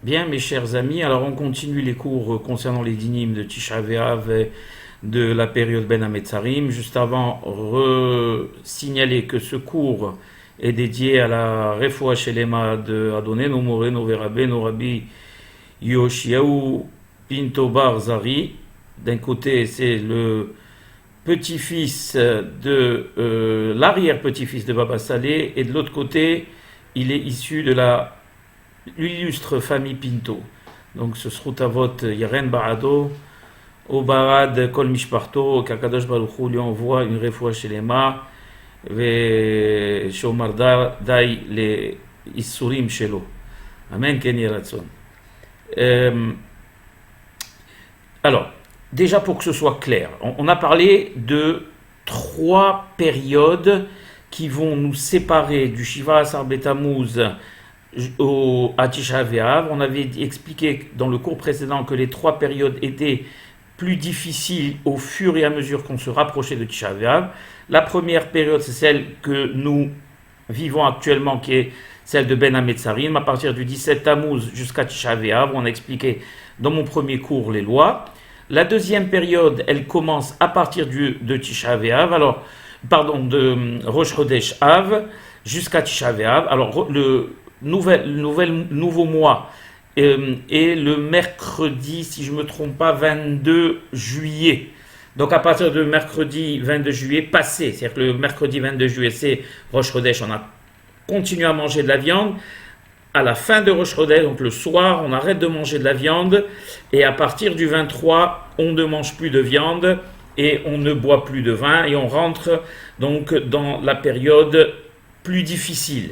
Bien, mes chers amis, alors on continue les cours concernant les dynimes de Tisha B'Av et de la période Ben Hametzarim. Juste avant, signaler que ce cours est dédié à la Refoua Shelema de Adonenu Moreno Verabenu Rabbi Yoshiaou Pinto Bar Zari. D'un côté, c'est le petit-fils de l'arrière-petit-fils de Baba Saleh, et de l'autre côté, il est issu de l'illustre famille Pinto. Donc ce Srutavot Yaren Barado, au Barad Kol Mishparto, qu'Akadosh Baruch Hu lui envoie une refoua shelema, ve Shomar Dai le Issurim Shelo. Amen, Ken Yeratson. Alors, déjà pour que ce soit clair, on a parlé de 3 périodes qui vont nous séparer du Shiva Asar Betamuz à Tisha B'Av. On avait expliqué dans le cours précédent que les 3 périodes étaient plus difficiles au fur et à mesure qu'on se rapprochait de Tisha B'Av. La première période, c'est celle que nous vivons actuellement, qui est celle de Ben Hametzarim, à partir du 17 Tammuz jusqu'à Tisha B'Av. On a expliqué dans mon premier cours les lois. La deuxième période, elle commence à partir de Tisha B'Av, de Rosh Chodesh Av jusqu'à Tisha B'Av. Alors le nouveau mois est le mercredi, si je ne me trompe pas, 22 juillet. Donc à partir de mercredi 22 juillet passé, c'est-à-dire que le mercredi 22 juillet, c'est Rosh Chodesh, on a continué à manger de la viande. À la fin de Rosh Chodesh, donc le soir, on arrête de manger de la viande, et à partir du 23, on ne mange plus de viande et on ne boit plus de vin, et on rentre donc dans la période plus difficile.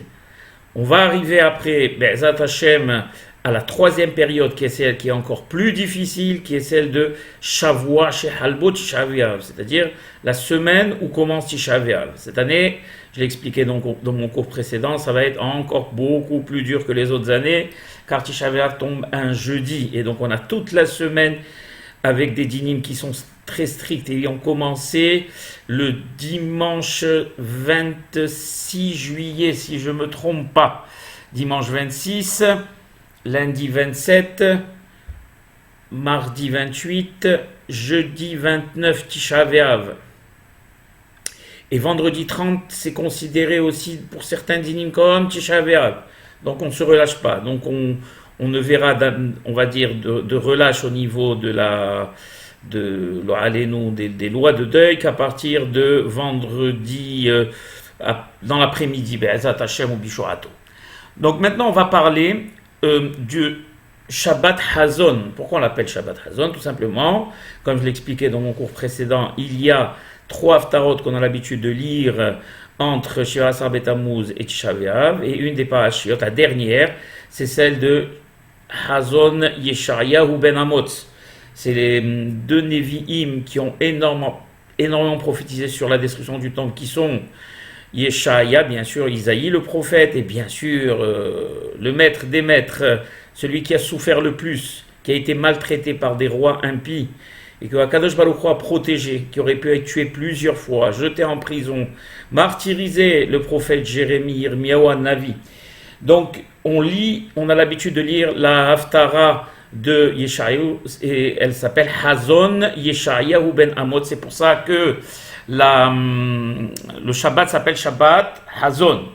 On va arriver après, Be'ezat Hashem, à la 3e période, qui est celle qui est encore plus difficile, qui est celle de Shavua Shehalbo Tisha B'Av, c'est-à-dire la semaine où commence Tisha B'Av. Cette année, je l'ai expliqué donc dans mon cours précédent, ça va être encore beaucoup plus dur que les autres années, car Tisha B'Av tombe un jeudi, et donc on a toute la semaine avec des dynimes qui sont très stricts, et ont commencé le dimanche 26 juillet, si je ne me trompe pas. Dimanche 26, lundi 27, mardi 28, jeudi 29 Tisha B'Av. Et vendredi 30, c'est considéré aussi pour certains dynimes comme Tisha B'Av. Donc on ne se relâche pas. Donc on ne verra, on va dire, de relâche au niveau des lois de deuil qu'à partir de vendredi dans l'après-midi, Be'ezat Hashem ou Bishorato. Donc maintenant on va parler du Shabbat Hazon. Pourquoi on l'appelle Shabbat Hazon? Tout simplement, comme je l'expliquais dans mon cours précédent, il y a 3 haftarot qu'on a l'habitude de lire entre Shiva Asar Betamuz et Tisha B'Av, et une des parashiot, la dernière, c'est celle de Hazon Yeshayahu Ben Amotz. C'est les 2 Nevi'im qui ont énormément prophétisé sur la destruction du temple, qui sont Yeshaya, bien sûr, Isaïe le prophète, et bien sûr le maître des maîtres, celui qui a souffert le plus, qui a été maltraité par des rois impies, et que Akadosh Baruch Hu a protégé, qui aurait pu être tué plusieurs fois, jeté en prison, martyrisé le prophète Jérémie, Yirmiyahu Navi. Donc on a l'habitude de lire la Haftara de Yeshayahu, et elle s'appelle Hazon Yeshayahu Ben Amot. C'est pour ça que le Shabbat s'appelle Shabbat Hazon.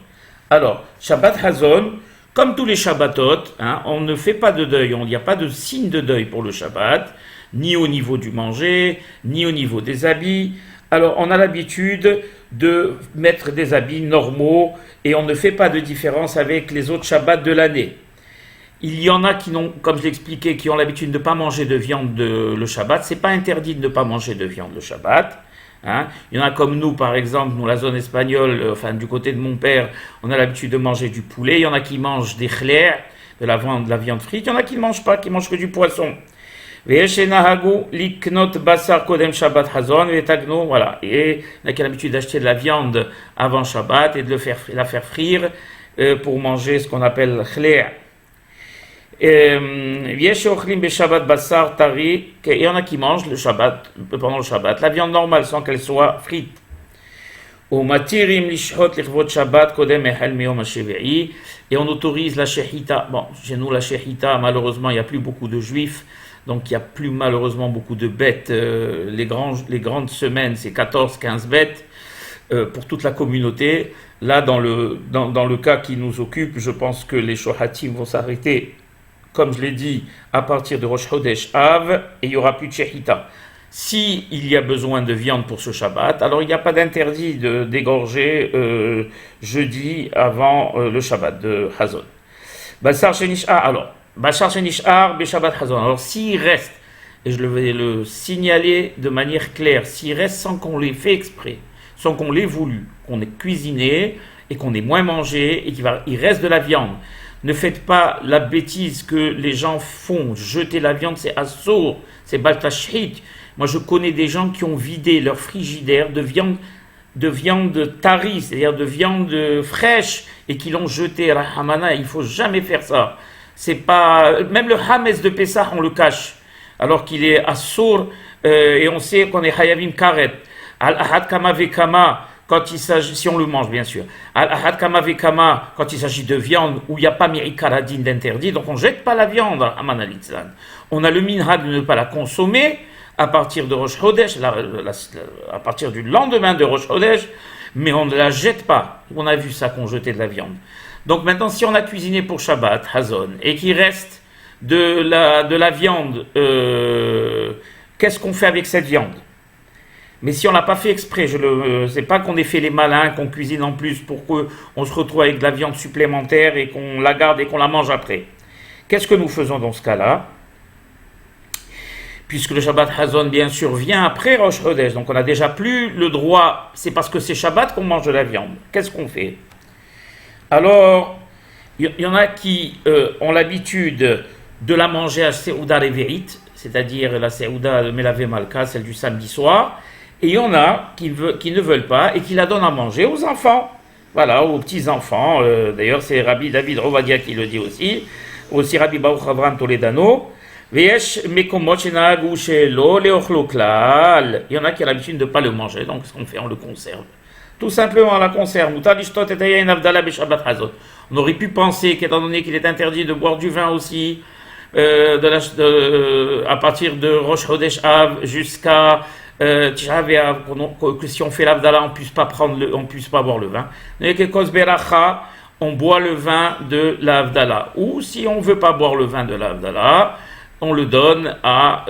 Alors, Shabbat Hazon, comme tous les Shabbatot, on ne fait pas de deuil, il n'y a pas de signe de deuil pour le Shabbat, ni au niveau du manger, ni au niveau des habits. Alors, on a l'habitude de mettre des habits normaux, et on ne fait pas de différence avec les autres Shabbats de l'année. Il y en a qui n'ont, comme je l'expliquais, qui ont l'habitude de ne pas manger de viande le Shabbat. C'est pas interdit de ne pas manger de viande le Shabbat. Il y en a comme nous, par exemple, dans la zone espagnole, du côté de mon père, on a l'habitude de manger du poulet. Il y en a qui mangent des chlères, de la viande frite. Il y en a qui ne mangent pas, qui mangent que du poisson. Voilà. Et il y en a qui ont l'habitude d'acheter de la viande avant Shabbat et de la faire frire pour manger ce qu'on appelle chlères. Il y en a qui mangent pendant le Shabbat la viande normale sans qu'elle soit frite. Au matirim lishhot lichvot Shabbat kodem ehel miyom hashevi'i. Et on autorise la shechita. Bon, chez nous, la shechita, malheureusement, il n'y a plus beaucoup de juifs. Donc, il n'y a plus malheureusement beaucoup de bêtes. Les grandes semaines, c'est 14-15 bêtes pour toute la communauté. Là, dans le cas qui nous occupe, je pense que les shohatim vont s'arrêter, comme je l'ai dit, à partir de Rosh Chodesh Av, et il n'y aura plus de shechita. Si il y a besoin de viande pour ce Shabbat, alors il n'y a pas d'interdit d'égorger jeudi avant le Shabbat de Hazon. Bashar Shenish'ar, alors, Bashar Shenish'ar, Beshabbat Hazon. Alors s'il reste, et je vais le signaler de manière claire, s'il reste sans qu'on l'ait fait exprès, sans qu'on l'ait voulu, qu'on ait cuisiné et qu'on ait moins mangé et qu'il reste de la viande, ne faites pas la bêtise que les gens font, jeter la viande, c'est assour, c'est baltashhit. Moi, je connais des gens qui ont vidé leur frigidaire de viande tarie, c'est-à-dire de viande fraîche, et qui l'ont jeté à la hamana. Il faut jamais faire ça. C'est pas même le hametz de Pessah, on le cache, alors qu'il est assour, et on sait qu'on est hayavim karet. Al ahad kama vekama, quand il s'agit, si on le mange bien sûr. Al ahad kama vekama, quand il s'agit de viande où il n'y a pas mirikaradin d'interdit, donc on ne jette pas la viande à Manalitzlan. On a le minhag de ne pas la consommer à partir de Rosh Chodesh, à partir du lendemain de Rosh Chodesh, mais on ne la jette pas. On a vu ça qu'on jetait de la viande. Donc maintenant, si on a cuisiné pour Shabbat, Hazon, et qu'il reste de la viande, qu'est-ce qu'on fait avec cette viande? Mais si on l'a pas fait exprès, c'est pas qu'on ait fait les malins, qu'on cuisine en plus pour qu'on se retrouve avec de la viande supplémentaire et qu'on la garde et qu'on la mange après. Qu'est-ce que nous faisons dans ce cas-là? Puisque le Shabbat Hazon, bien sûr, vient après Rosh Chodesh, donc on n'a déjà plus le droit, c'est parce que c'est Shabbat qu'on mange de la viande. Qu'est-ce qu'on fait? Alors, il y en a qui ont l'habitude de la manger à Seouda Reverit, c'est-à-dire la Seouda de Melave Malka, celle du samedi soir, et il y en a qui ne veulent pas et qui la donnent à manger aux enfants, voilà, aux petits-enfants. D'ailleurs, c'est Rabbi David Rovadia qui le dit aussi Rabbi Baruch Avraham Toledano. Il y en a qui ont l'habitude de ne pas le manger, donc ce qu'on fait, on le conserve. Tout simplement, on la conserve. On aurait pu penser qu'étant donné qu'il est interdit de boire du vin aussi, à partir de Rosh Chodesh Av jusqu'à Tisha B'Av, que si on fait l'Avdala, on puisse pas boire le vin. On boit le vin de l'Avdala. Ou si on ne veut pas boire le vin de l'Avdala, on le donne à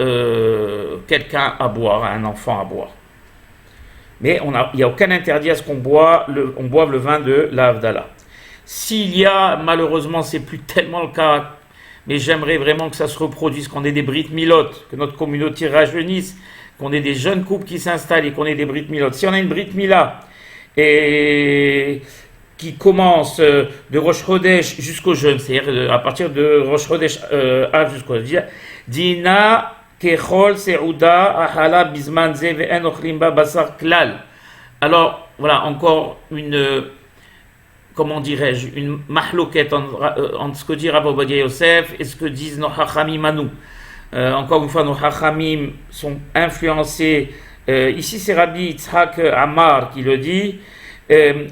quelqu'un à boire, à un enfant à boire. Mais il n'y a aucun interdit à ce qu'on boive le vin de l'Avdala. S'il y a, malheureusement, c'est plus tellement le cas, mais j'aimerais vraiment que ça se reproduise, qu'on ait des Brit Milot, que notre communauté rajeunisse, qu'on ait des jeunes couples qui s'installent et qu'on ait des Brit Milot. Si on a une Brit Mila et qui commence de Rosh Chodesh jusqu'au jeûne, c'est-à-dire à partir de Rosh Chodesh Av jusqu'au jeûne, Dina kechol se'uda ahala bizman ze ve'en ochlim ba basar klal. Alors, voilà, encore une, comment dirais-je, une mahloquette entre ce que dit Rav Ovadia Yosef et ce que disent nos hachamim à nous. Encore une fois, nos hachamim sont influencés. Ici, c'est Rabbi Yitzhak Amar qui le dit.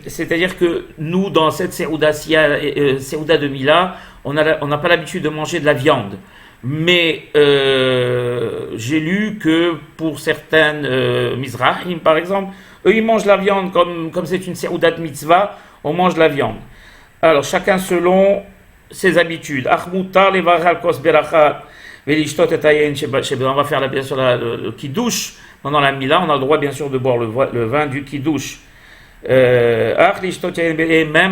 C'est-à-dire que nous, dans cette Seouda de Mila, on n'a pas l'habitude de manger de la viande. Mais j'ai lu que pour certaines Mizrahim, par exemple, eux, ils mangent la viande comme c'est une Seouda de Mitzvah, on mange la viande. Alors, chacun selon ses habitudes. On va faire bien sûr le Kiddush. Pendant la Mila, on a le droit bien sûr de boire le vin du Kiddush. Même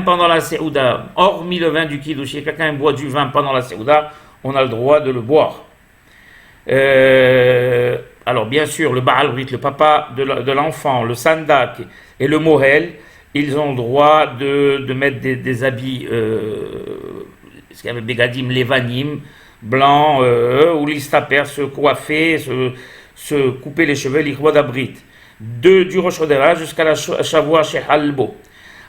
pendant la Seouda, hormis le vin du Kiddush, si quelqu'un boit du vin pendant la Seouda, on a le droit de le boire. Alors bien sûr, le Baal Brit, le papa de l'enfant, le Sandak et le Mohel, ils ont le droit de mettre des habits, ce qu'il y avait Begadim Levanim, blancs, ou l'istaper, se coiffer, se couper les cheveux, l'Ikhwad Abrit. Du Rosh Chodesh jusqu'à la Shavua chez Halbo.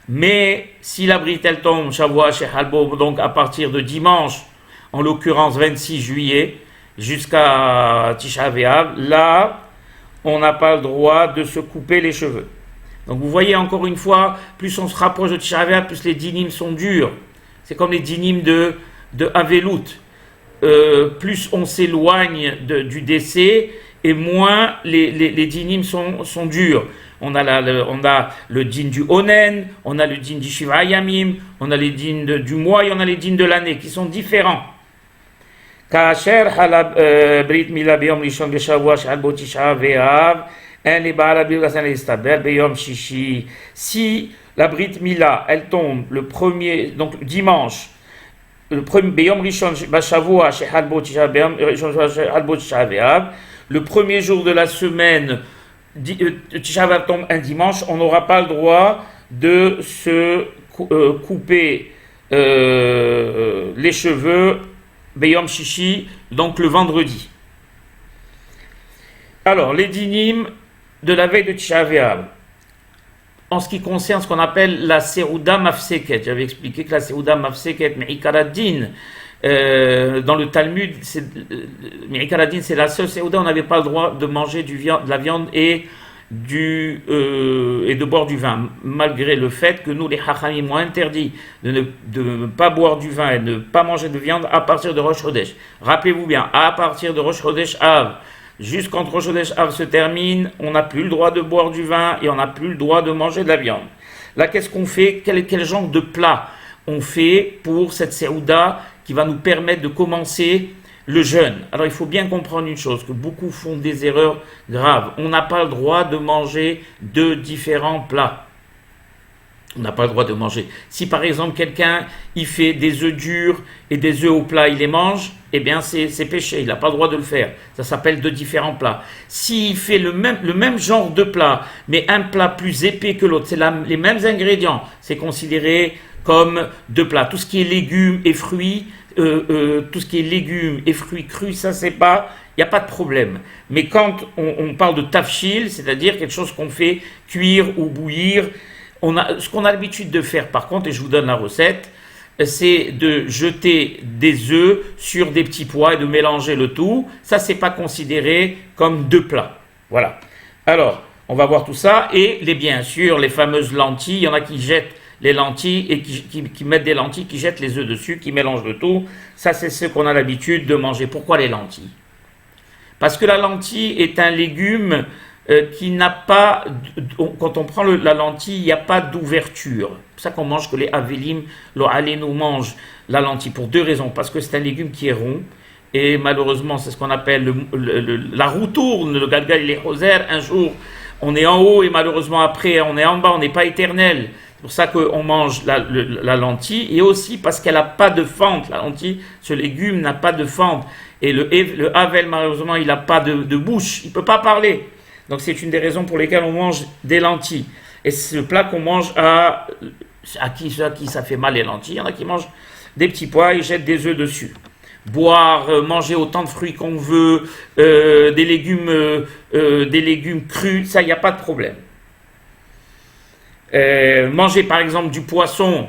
Mais si la brite elle tombe Shavua chez Halbo, donc à partir de dimanche, en l'occurrence 26 juillet, jusqu'à Tisha B'Av, là, on n'a pas le droit de se couper les cheveux. Donc vous voyez encore une fois, plus on se rapproche de Tisha B'Av, plus les dinim sont durs. C'est comme les dinim de Avelut. Plus on s'éloigne du décès, et moins les dinim sont durs. On a le din du Onen, on a le din du Shiva Yamim, on a les din du mois et on a les din de l'année qui sont différents. כאשר חלה ברית מילה ביום ראשון בשבוע שעל בו תשעה באב, אין לבעל הברית להסתבר ביום שישי. Si la Brit Mila, elle tombe le premier, donc dimanche, le premier, ביום ראשון בשבוע שעל בו תשעה באב, le premier jour de la semaine, Tisha B'Av tombe un dimanche, on n'aura pas le droit de se couper les cheveux Beyom Shishi, donc le vendredi. Alors, les dinim de la veille de Tisha B'Av, en ce qui concerne ce qu'on appelle la Serouda Mafseket, j'avais expliqué que la Serouda Mafseket, Me'ikaradin, dans le Talmud, Me'ikaradin, c'est la seule Serouda, on n'avait pas le droit de manger de la viande et de boire du vin, malgré le fait que nous, les Chachamim, ont interdit de ne pas boire du vin et de ne pas manger de viande à partir de Rosh Chodesh. Rappelez-vous bien, à partir de Rosh Chodesh Av, jusqu'en Rosh Chodesh Av se termine, on n'a plus le droit de boire du vin et on n'a plus le droit de manger de la viande. Là, qu'est-ce qu'on fait? Quel genre de plat on fait pour cette Seouda qui va nous permettre de commencer le jeûne? Alors il faut bien comprendre une chose, que beaucoup font des erreurs graves. On n'a pas le droit de manger deux différents plats. On n'a pas le droit de manger. Si par exemple quelqu'un il fait des œufs durs et des œufs au plat, il les mange, eh bien c'est péché, il n'a pas le droit de le faire. Ça s'appelle deux différents plats. S'il fait le même genre de plat, mais un plat plus épais que l'autre, c'est les mêmes ingrédients, c'est considéré comme deux plats. Tout ce qui est légumes et fruits, tout ce qui est légumes et fruits crus, ça c'est pas, il n'y a pas de problème. Mais quand on parle de tafshil, c'est-à-dire quelque chose qu'on fait cuire ou bouillir, ce qu'on a l'habitude de faire par contre, et je vous donne la recette, c'est de jeter des œufs sur des petits pois et de mélanger le tout. Ça c'est pas considéré comme deux plats. Voilà. Alors, on va voir tout ça, et bien sûr les fameuses lentilles, il y en a qui jettent les lentilles et qui mettent des lentilles, qui jettent les œufs dessus, qui mélangent le tout. Ça, c'est ce qu'on a l'habitude de manger. Pourquoi les lentilles? Parce que la lentille est un légume qui n'a pas, quand on prend la lentille, il n'y a pas d'ouverture. C'est pour ça qu'on mange, que les Avelim, nous mangent la lentille, pour deux raisons. Parce que c'est un légume qui est rond, et malheureusement, c'est ce qu'on appelle la roue tourne, le galgal, il est rosaire. Un jour, on est en haut, et malheureusement, après, on est en bas, on n'est pas éternel. C'est pour ça qu'on mange la lentille, et aussi parce qu'elle n'a pas de fente. La lentille, ce légume n'a pas de fente. Et le havel, malheureusement, il n'a pas de bouche, il ne peut pas parler. Donc c'est une des raisons pour lesquelles on mange des lentilles. Et c'est le plat qu'on mange à qui ça fait mal les lentilles. Il y en a qui mangent des petits pois et jettent des œufs dessus. Boire, manger autant de fruits qu'on veut, des légumes crus, ça, il n'y a pas de problème. Manger par exemple du poisson,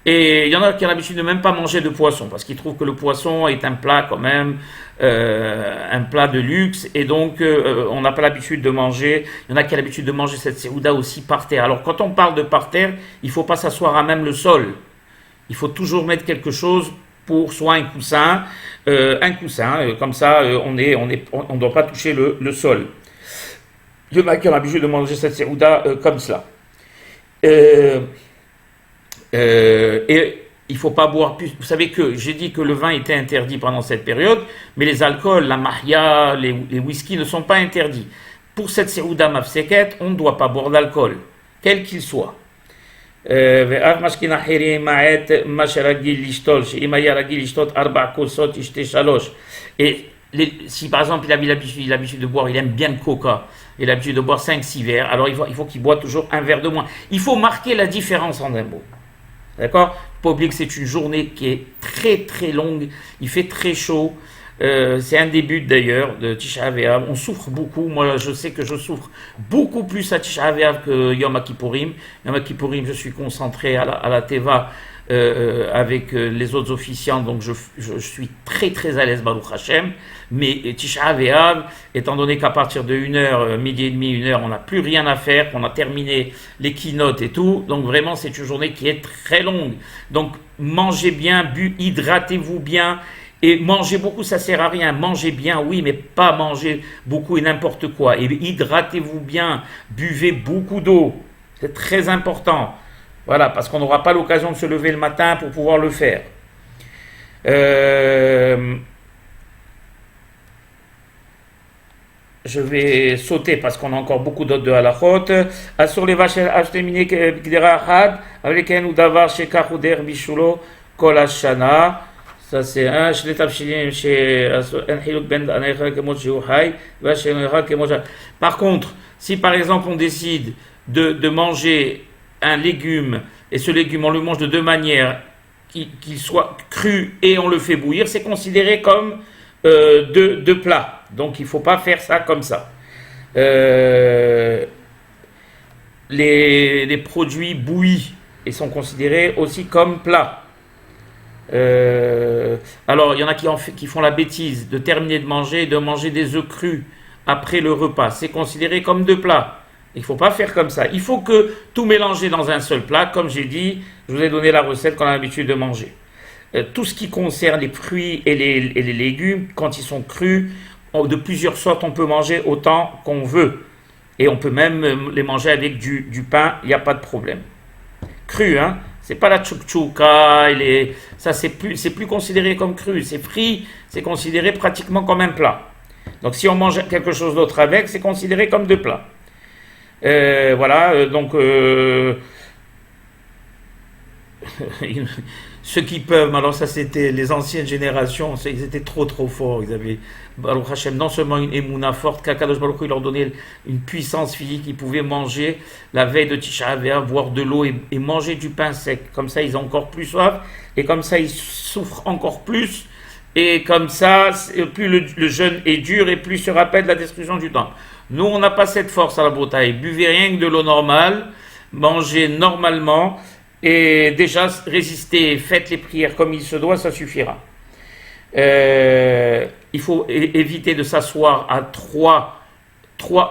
et il y en a qui ont l'habitude de même pas manger de poisson parce qu'ils trouvent que le poisson est un plat quand même, un plat de luxe, et donc on n'a pas l'habitude de manger. Il y en a qui ont l'habitude de manger cette seouda aussi par terre. Alors quand on parle de par terre, il ne faut pas s'asseoir à même le sol, il faut toujours mettre quelque chose pour soit un coussin, comme ça on ne doit pas toucher le sol. Il y en a qui ont l'habitude de manger cette seouda comme cela. Et il ne faut pas boire plus. Vous savez que j'ai dit que le vin était interdit pendant cette période, mais les alcools, la mahia, les whisky ne sont pas interdits. Pour cette seouda mafseket, on ne doit pas boire d'alcool, quel qu'il soit. Et si par exemple il a l'habitude de boire, il aime bien le coca, il a l'habitude de boire 5-6 verres, alors il faut qu'il boive toujours un verre de moins. Il faut marquer la différence en un mot. D'accord? Il ne faut pas oublier que c'est une journée qui est très très longue, il fait très chaud. C'est un début d'ailleurs de Tisha B'Av. On souffre beaucoup. Moi, je sais que je souffre beaucoup plus à Tisha B'Av que Yom Kippourim. Yom Kippourim, je suis concentré à la Teva avec les autres officiants, donc je suis très très à l'aise, Baruch Hashem. Mais Tisha B'Av, étant donné qu'à partir de 1h, midi et demi, 1h, on n'a plus rien à faire, qu'on a terminé les keynotes et tout, donc vraiment c'est une journée qui est très longue. Donc mangez bien, hydratez-vous bien, et manger beaucoup ça sert à rien. Mangez bien, oui, mais pas manger beaucoup et n'importe quoi. Et hydratez-vous bien, buvez beaucoup d'eau, c'est très important. Voilà, parce qu'on n'aura pas l'occasion de se lever le matin pour pouvoir le faire. Je vais sauter parce qu'on a encore beaucoup d'autres de halachot. Assur les vaches achtemine gdera had, avec un ou davar shekach ou der bishulo kol hashana. Ça c'est un. Shletab shilim chez un hiluk ben anecha kemot sheuhai, vache anecha kemot. Par contre, si par exemple on décide de manger un légume, et ce légume on le mange de deux manières, qu'il soit cru et on le fait bouillir, c'est considéré comme de plats. Donc il ne faut pas faire ça comme ça. Les produits bouillis ils sont considérés aussi comme plats. Alors il y en a qui font la bêtise de terminer de manger et de manger des œufs crus après le repas. C'est considéré comme deux plats. Il ne faut pas faire comme ça. Il faut que tout mélanger dans un seul plat. Comme j'ai dit, je vous ai donné la recette qu'on a l'habitude de manger. Tout ce qui concerne les fruits et les légumes, quand ils sont crus, de plusieurs sortes, on peut manger autant qu'on veut. Et on peut même les manger avec du pain, il n'y a pas de problème. Cru, hein, c'est pas la tchouk-tchouka, ça c'est plus considéré comme cru. C'est frit, c'est considéré pratiquement comme un plat. Donc si on mange quelque chose d'autre avec, c'est considéré comme deux plats. Voilà, donc ceux qui peuvent, alors ça c'était les anciennes générations, ils étaient trop forts, ils avaient, Baruch Hashem, non seulement une émouna forte, qu'Akadosh Baruch Hu leur donnait une puissance physique, ils pouvaient manger la veille de Tisha B'Av, boire de l'eau et manger du pain sec, comme ça ils ont encore plus soif, et comme ça ils souffrent encore plus, et comme ça, plus le jeûne est dur, et plus se rappelle la destruction du temple. Nous on n'a pas cette force à la Bretagne, buvez rien que de l'eau normale, mangez normalement, et déjà résister, faites les prières comme il se doit, ça suffira. Il faut éviter de s'asseoir à trois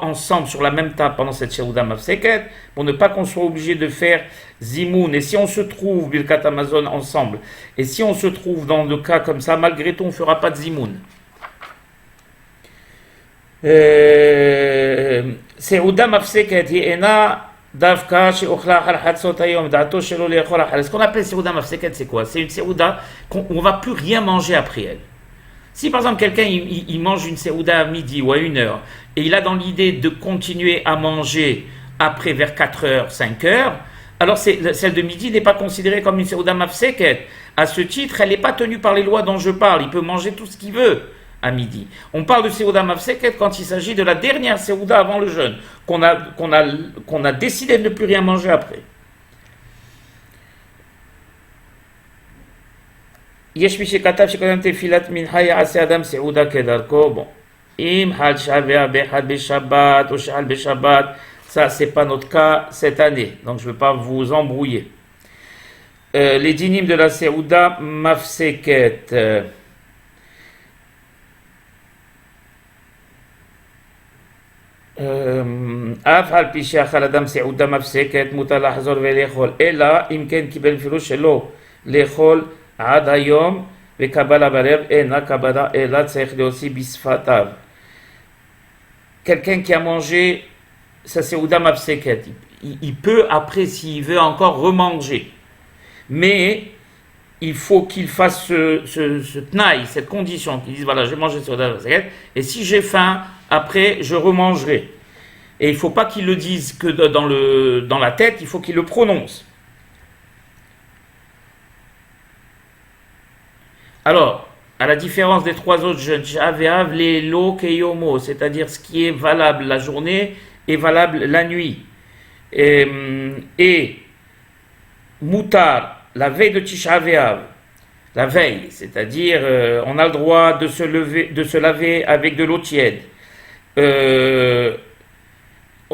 ensemble sur la même table pendant cette Seuda Mafseket, pour ne pas qu'on soit obligé de faire Zimoun. Et si on se trouve, Birkat Amazon, ensemble, et si on se trouve dans le cas comme ça, malgré tout, on ne fera pas de Zimoun. Seuda Mafseket, Yéna, Davka, Sheochla, Hatsot Ayom, Dato, Shelo, Lechola, ce qu'on appelle Seuda Mafseket, c'est quoi? C'est une Seuda qu'on ne va plus rien manger après elle. Si par exemple quelqu'un il mange une Seuda à midi ou à 1h et il a dans l'idée de continuer à manger après vers 4h, 5h, alors celle de midi n'est pas considérée comme une Seuda Mafseket. À ce titre, elle n'est pas tenue par les lois dont je parle. Il peut manger tout ce qu'il veut à midi. On parle de Seuda Mafseket quand il s'agit de la dernière Seuda avant le jeûne, qu'on a décidé de ne plus rien manger après. יש מי שכתב שקודם תפילת מנחה יעשה אדם סעודה כדרכו. Bon, אם חל שעה באחד בשבת או שחל בשבת, ça c'est pas notre cas cette année, donc je ne vais pas vous embrouiller. Les dynimes de la Seuda Mafseket. אף על פי שאכל אדם סעודה מפסקת מותר לחזור ולאכול, אלא אם כן קיבל פירוש שלא לאכול עד היום וקבלה בערב אינה קבלה אלא צריך להוציא בשפתיו. Quelqu'un qui a mangé sa seuda mafseket, il peut après s'il veut encore remanger, mais il faut qu'il fasse ce tnaï, cette condition, qu'il dise voilà j'ai mangé seuda mafseket et si j'ai faim après je remangerai. Et il ne faut pas qu'il le dise que dans la tête, il faut qu'il le prononce. Alors, à la différence des trois autres jeûnes, J'aveav les lo keyomo, c'est-à-dire ce qui est valable la journée est valable la nuit. Et Moutar, la veille de Tisha B'Av, la veille, c'est-à-dire on a le droit de se laver avec de l'eau tiède.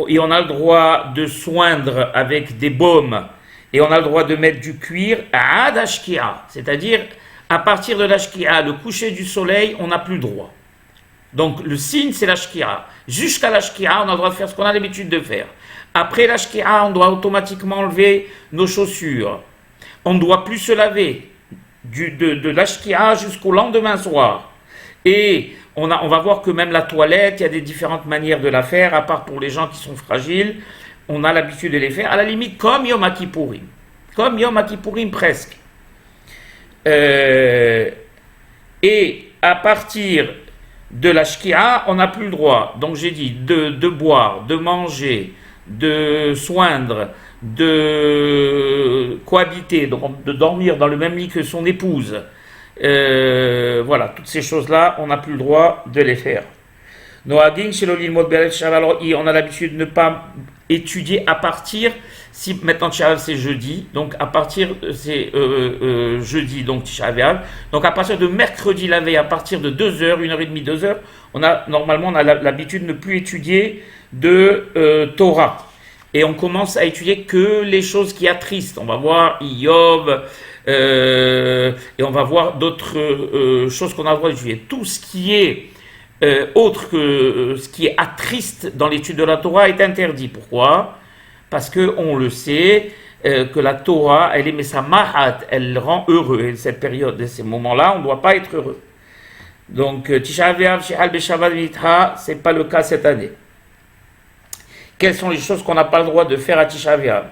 Et on a le droit de soindre avec des baumes Et on a le droit de mettre du cuir à Ashkia, c'est-à-dire à partir de l'Ashkia, le coucher du soleil, on n'a plus le droit. Donc le signe, c'est l'Ashkia. Jusqu'à l'Ashkia, on a le droit de faire ce qu'on a l'habitude de faire. Après l'Ashkia, on doit automatiquement enlever nos chaussures. On ne doit plus se laver de l'Ashkia jusqu'au lendemain soir. Et on va voir que même la toilette, il y a des différentes manières de la faire, à part pour les gens qui sont fragiles. On a l'habitude de les faire, à la limite, comme Yom Kippourim. Comme Yom Kippourim presque. Et à partir de la shkia, on n'a plus le droit. Donc j'ai dit de boire, de manger, de soindre, de cohabiter, donc de dormir dans le même lit que son épouse. Voilà, toutes ces choses-là, on n'a plus le droit de les faire. Noagin, on a l'habitude de ne pas étudier à partir, si maintenant Tisha B'Av c'est jeudi, donc à partir, c'est jeudi, donc Tisha B'Av, donc à partir de mercredi la veille, à partir de 2h, 1h30, 2h, normalement on a l'habitude de ne plus étudier de Torah. Et on commence à étudier que les choses qui attristent. On va voir Iyov, et on va voir d'autres choses qu'on a le droit d'étudier. Tout ce qui est autre que ce qui est attriste dans l'étude de la Torah est interdit. Pourquoi ? Parce qu'on le sait, que la Torah, elle est mesamahat, elle rend heureux. Et cette période, et ces moments-là, on ne doit pas être heureux. Donc, Tisha B'Av, Shehal B'Shabbat V'Yitra, ce n'est pas le cas cette année. Quelles sont les choses qu'on n'a pas le droit de faire à Tisha B'Av ?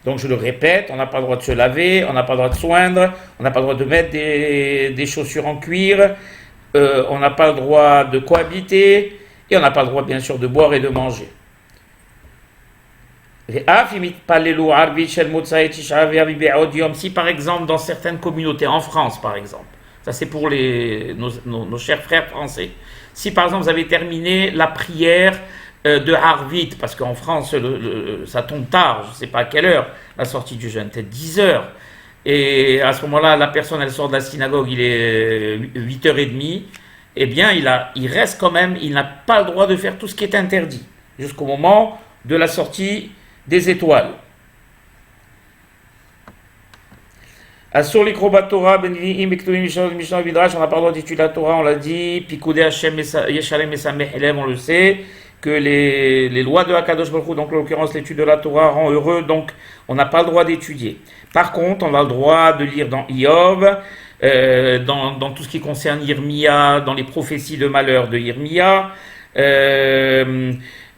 Donc je le répète, on n'a pas le droit de se laver, on n'a pas le droit de soindre, on n'a pas le droit de mettre des chaussures en cuir, on n'a pas le droit de cohabiter, et on n'a pas le droit bien sûr de boire et de manger. Si par exemple dans certaines communautés, en France par exemple, ça c'est pour nos chers frères français, si par exemple vous avez terminé la prière de Harvit, parce qu'en France ça tombe tard, je ne sais pas à quelle heure la sortie du jeûne, peut-être 10 heures, et à ce moment-là la personne elle sort de la synagogue, il est 8h30, eh bien il reste quand même, il n'a pas le droit de faire tout ce qui est interdit jusqu'au moment de la sortie des étoiles. Sur les Torah, on n'a pas le droit d'étudier la Torah, on l'a dit, Pikoudé Hashem Yeshalem Mesameh Elem, on le sait, que les lois de Hakadosh Baruch Hu, donc en l'occurrence l'étude de la Torah, rend heureux, donc on n'a pas le droit d'étudier. Par contre, on a le droit de lire dans Iyov, dans tout ce qui concerne Yirmia, dans les prophéties de malheur de Yirmia,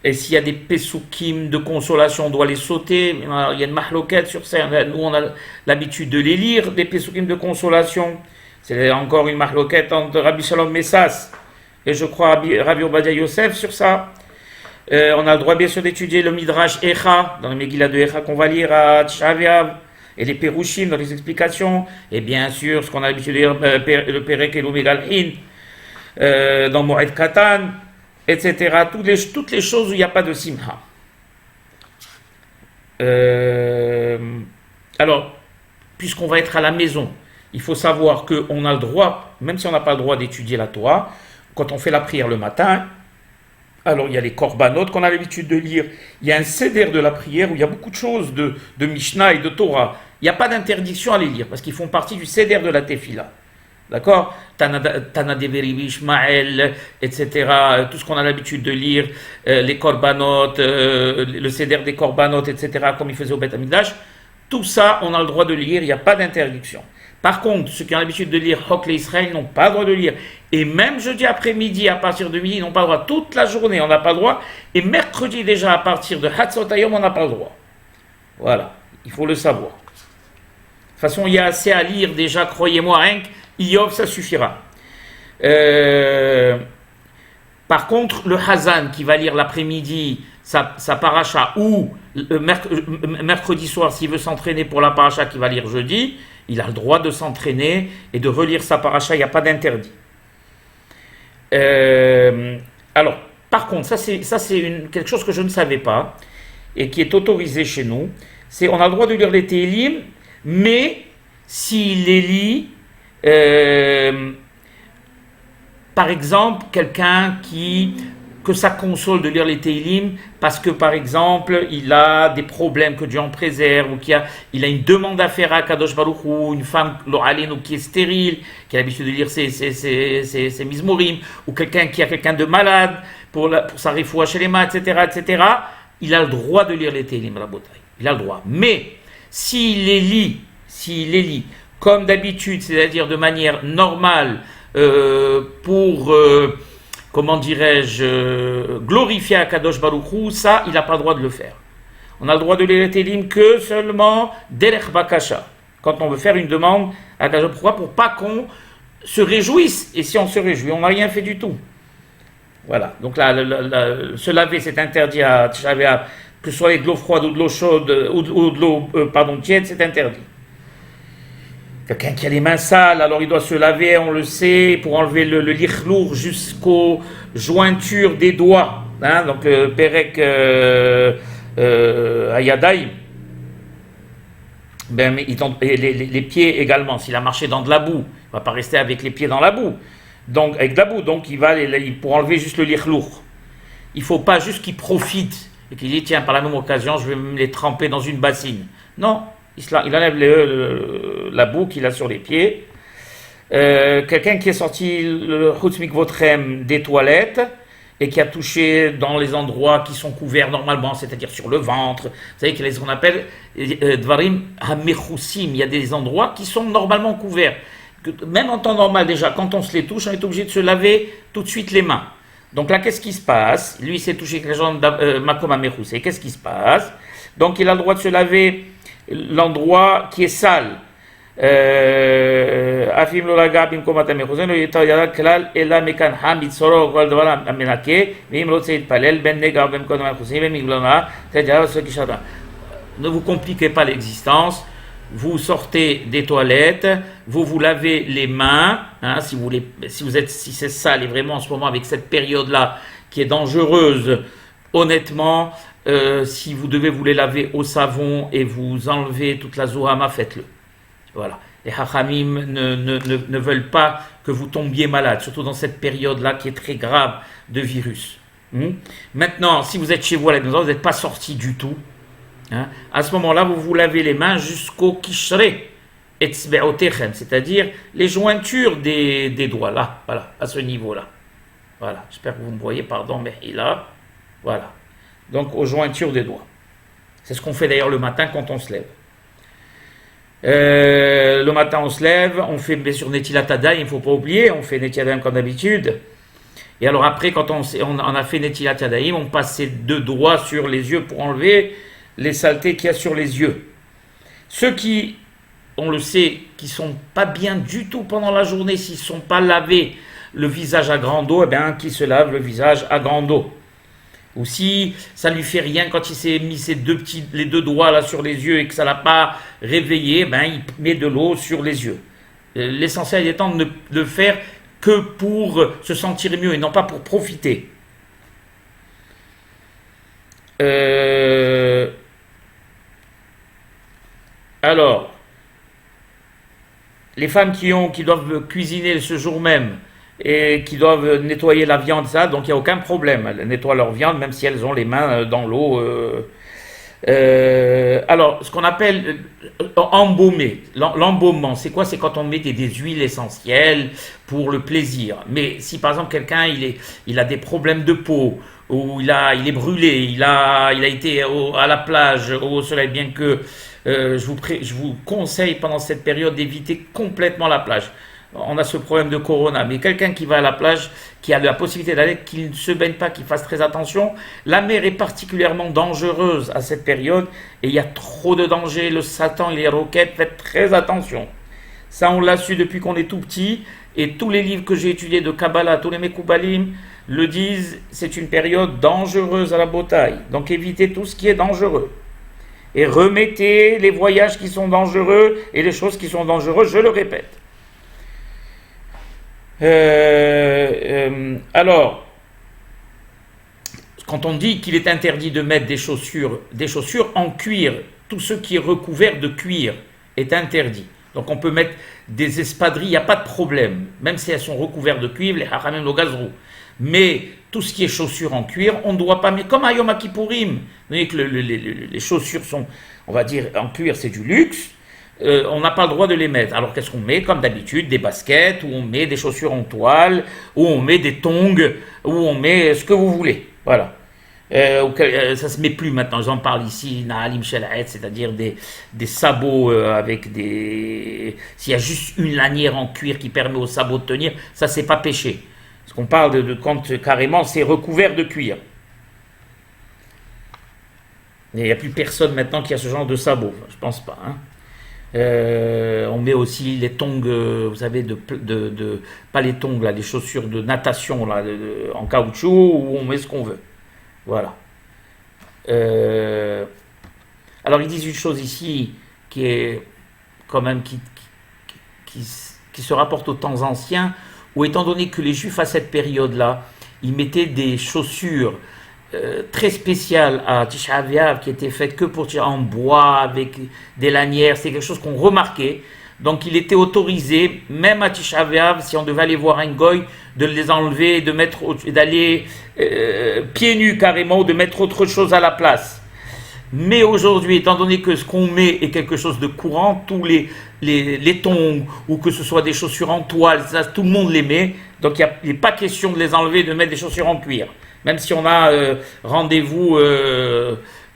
et s'il y a des pesukim de consolation, on doit les sauter. Il y a une mahloquette sur ça. Nous, on a l'habitude de les lire, des pesukim de consolation. C'est encore une mahloquette entre Rabbi Shalom Messas et je crois Rabbi Obadia Yosef sur ça. On a le droit bien sûr d'étudier le Midrash Echa, dans le Megillah de Echa qu'on va lire à Tisha B'Av, et les Perushim dans les explications, et bien sûr ce qu'on a l'habitude de lire, le Perek et l'Omegalhin, dans Moed Katan, etc. Toutes les choses où il n'y a pas de simha. Alors, puisqu'on va être à la maison, il faut savoir qu'on a le droit, même si on n'a pas le droit d'étudier la Torah, quand on fait la prière le matin, alors il y a les korbanot qu'on a l'habitude de lire, il y a un seder de la prière où il y a beaucoup de choses de Mishnah et de Torah. Il n'y a pas d'interdiction à les lire, parce qu'ils font partie du seder de la Tefila. D'accord ? Tana Deveri Ishmael, etc. Tout ce qu'on a l'habitude de lire, les korbanot, le seder des korbanot, etc., comme il faisait au Beth Amikdash, tout ça, on a le droit de lire, il n'y a pas d'interdiction. Par contre, ceux qui ont l'habitude de lire Hok le Israël n'ont pas le droit de lire. Et même jeudi après-midi, à partir de midi, ils n'ont pas le droit. Toute la journée, on n'a pas le droit. Et mercredi, déjà, à partir de Hatzot Hayom, on n'a pas le droit. Voilà, il faut le savoir. De toute façon, il y a assez à lire déjà, croyez-moi, hein, Iyov, ça suffira. Par contre, le Hazan qui va lire l'après-midi sa paracha ou mercredi soir, s'il veut s'entraîner pour la paracha qu'il va lire jeudi, il a le droit de s'entraîner et de relire sa paracha, il n'y a pas d'interdit. Alors, par contre, ça c'est quelque chose que je ne savais pas et qui est autorisé chez nous. C'est on a le droit de lire les Télim, mais s'il les lit, par exemple, quelqu'un qui que ça console de lire les Teilim parce que par exemple il a des problèmes, que Dieu en préserve, ou il a une demande à faire à Kadosh Baruch Hu, une femme qui est stérile, qui a l'habitude de lire ses mizmorim, ou quelqu'un qui a quelqu'un de malade pour sa refoua chez les mains, etc., etc., il a le droit de lire les Teilim à la bataille. Il a le droit. Mais s'il les lit comme d'habitude, c'est-à-dire de manière normale, pour comment dirais-je, glorifier Akadosh Baruch Hu, ça, il n'a pas le droit de le faire. On a le droit de lire les Télim que seulement Derech Bakasha, quand on veut faire une demande à Akadosh Baruch Hu. Pourquoi ? Pour pas qu'on se réjouisse. Et si on se réjouit, on n'a rien fait du tout. Voilà. Donc là, se laver, c'est interdit à Tisha B'Av, que ce soit avec de l'eau froide ou de l'eau chaude, ou de l'eau tiède, c'est interdit. Quelqu'un qui a les mains sales, alors il doit se laver, on le sait, pour enlever le lichlour jusqu'aux jointures des doigts. Hein, donc Perek Ayadai. Ben, les pieds également, s'il a marché dans de la boue, il ne va pas rester avec les pieds dans la boue. Donc, avec de la boue, donc pour enlever juste le lichlour. Il ne faut pas juste qu'il profite et qu'il dit, tiens, par la même occasion, je vais me les tremper dans une bassine. Non. Il enlève la boue qu'il a sur les pieds. Quelqu'un qui est sorti le Chutz Mikvotrem des toilettes et qui a touché dans les endroits qui sont couverts normalement, c'est-à-dire sur le ventre. Vous savez qu'il y a ce qu'on appelle Dvarim HaMechussim. Il y a des endroits qui sont normalement couverts. Même en temps normal déjà, quand on se les touche, on est obligé de se laver tout de suite les mains. Donc là, qu'est-ce qui se passe ? Lui, il s'est touché avec les jambes Makom HaMechussim. Qu'est-ce qui se passe ? Donc il a le droit de se laver l'endroit qui est sale. Afim l'olaga bimkom atamechouzen lo yitar yada klal ela mekanha mitzoro kol davar amenake veim rotse yitpalel ben nega bimkom atamechouzen vemiglona tedjara sokishada. Ne vous compliquez pas l'existence. Vous sortez des toilettes, vous lavez les mains, hein, si c'est sale et vraiment en ce moment avec cette période-là qui est dangereuse, honnêtement, si vous devez vous les laver au savon et vous enlever toute la zohama, faites-le. Voilà. Les hachamim ne veulent pas que vous tombiez malade, surtout dans cette période-là qui est très grave de virus. Maintenant, si vous êtes chez vous à la maison, vous n'êtes pas sorti du tout. Hein, à ce moment-là, vous vous lavez les mains jusqu'au kishre etzbeotechem, c'est-à-dire les jointures des doigts, là, voilà, à ce niveau-là. Voilà. J'espère que vous me voyez, pardon, mais là, voilà. Donc aux jointures des doigts. C'est ce qu'on fait d'ailleurs le matin quand on se lève. Le matin on se lève, on fait bien sûr Netilat Yadayim, il ne faut pas oublier, on fait Netilat Yadayim comme d'habitude. Et alors après, quand on a fait Netilat Yadayim, on passe ses deux doigts sur les yeux pour enlever les saletés qu'il y a sur les yeux. Ceux qui, on le sait, qui ne sont pas bien du tout pendant la journée, s'ils ne sont pas lavés le visage à grande eau, eh bien qui se lavent le visage à grande eau. Ou si ça lui fait rien quand il s'est mis les deux doigts là sur les yeux et que ça l'a pas réveillé, ben il met de l'eau sur les yeux. L'essentiel étant de ne le faire que pour se sentir mieux et non pas pour profiter. Alors, les femmes qui doivent cuisiner ce jour même et qui doivent nettoyer la viande, ça, donc il n'y a aucun problème. Elles nettoient leur viande, même si elles ont les mains dans l'eau. Alors, ce qu'on appelle embaumer, l'embaumement, c'est quoi ? C'est quand on met des huiles essentielles pour le plaisir. Mais si par exemple quelqu'un il a des problèmes de peau, ou il est brûlé, il a été à la plage, au soleil, bien que je vous conseille pendant cette période d'éviter complètement la plage. On a ce problème de corona, mais quelqu'un qui va à la plage, qui a la possibilité d'aller, qu'il ne se baigne pas, qu'il fasse très attention. La mer est particulièrement dangereuse à cette période et il y a trop de dangers, le Satan, les roquettes, faites très attention. Ça, on l'a su depuis qu'on est tout petit et tous les livres que j'ai étudiés de Kabbalah, tous les Mekoubalim le disent, c'est une période dangereuse à la bataille. Donc évitez tout ce qui est dangereux. Et remettez les voyages qui sont dangereux et les choses qui sont dangereuses, je le répète. Alors, quand on dit qu'il est interdit de mettre des chaussures en cuir, tout ce qui est recouvert de cuir est interdit. Donc on peut mettre des espadrilles, il n'y a pas de problème. Même si elles sont recouvertes de cuivre, les hachamim lo gazrou. Mais tout ce qui est chaussures en cuir, on ne doit pas mettre, comme à Yom Kippourim. Vous voyez que les chaussures sont, on va dire, en cuir, c'est du luxe. On n'a pas le droit de les mettre. Alors qu'est-ce qu'on met? Comme d'habitude, des baskets, ou on met des chaussures en toile, ou on met des tongs, ou on met ce que vous voulez. Voilà. Ça se met plus maintenant, j'en parle ici, Na'alim Shel'et, c'est-à-dire des sabots avec des... S'il y a juste une lanière en cuir qui permet aux sabots de tenir, ça c'est pas péché. Parce qu'on parle de quand carrément c'est recouvert de cuir. Il n'y a plus personne maintenant qui a ce genre de sabots, je pense pas. Hein. On met aussi les tongs, vous savez, pas les tongs, là, les chaussures de natation là, en caoutchouc, où on met ce qu'on veut. Voilà. Alors ils disent une chose ici qui est quand même qui se rapporte aux temps anciens, où étant donné que les Juifs à cette période-là, ils mettaient des chaussures très spéciales à Tisha B'Av qui étaient faites que pour en bois avec des lanières, c'est quelque chose qu'on remarquait. Donc il était autorisé, même à Tisha B'Av, si on devait aller voir un goy, de les enlever, d'aller pieds nus carrément, de mettre autre chose à la place. Mais aujourd'hui, étant donné que ce qu'on met est quelque chose de courant, tous les tongs, ou que ce soit des chaussures en toile, ça, tout le monde les met, donc il n'est pas question de les enlever, de mettre des chaussures en cuir. Même si on a rendez-vous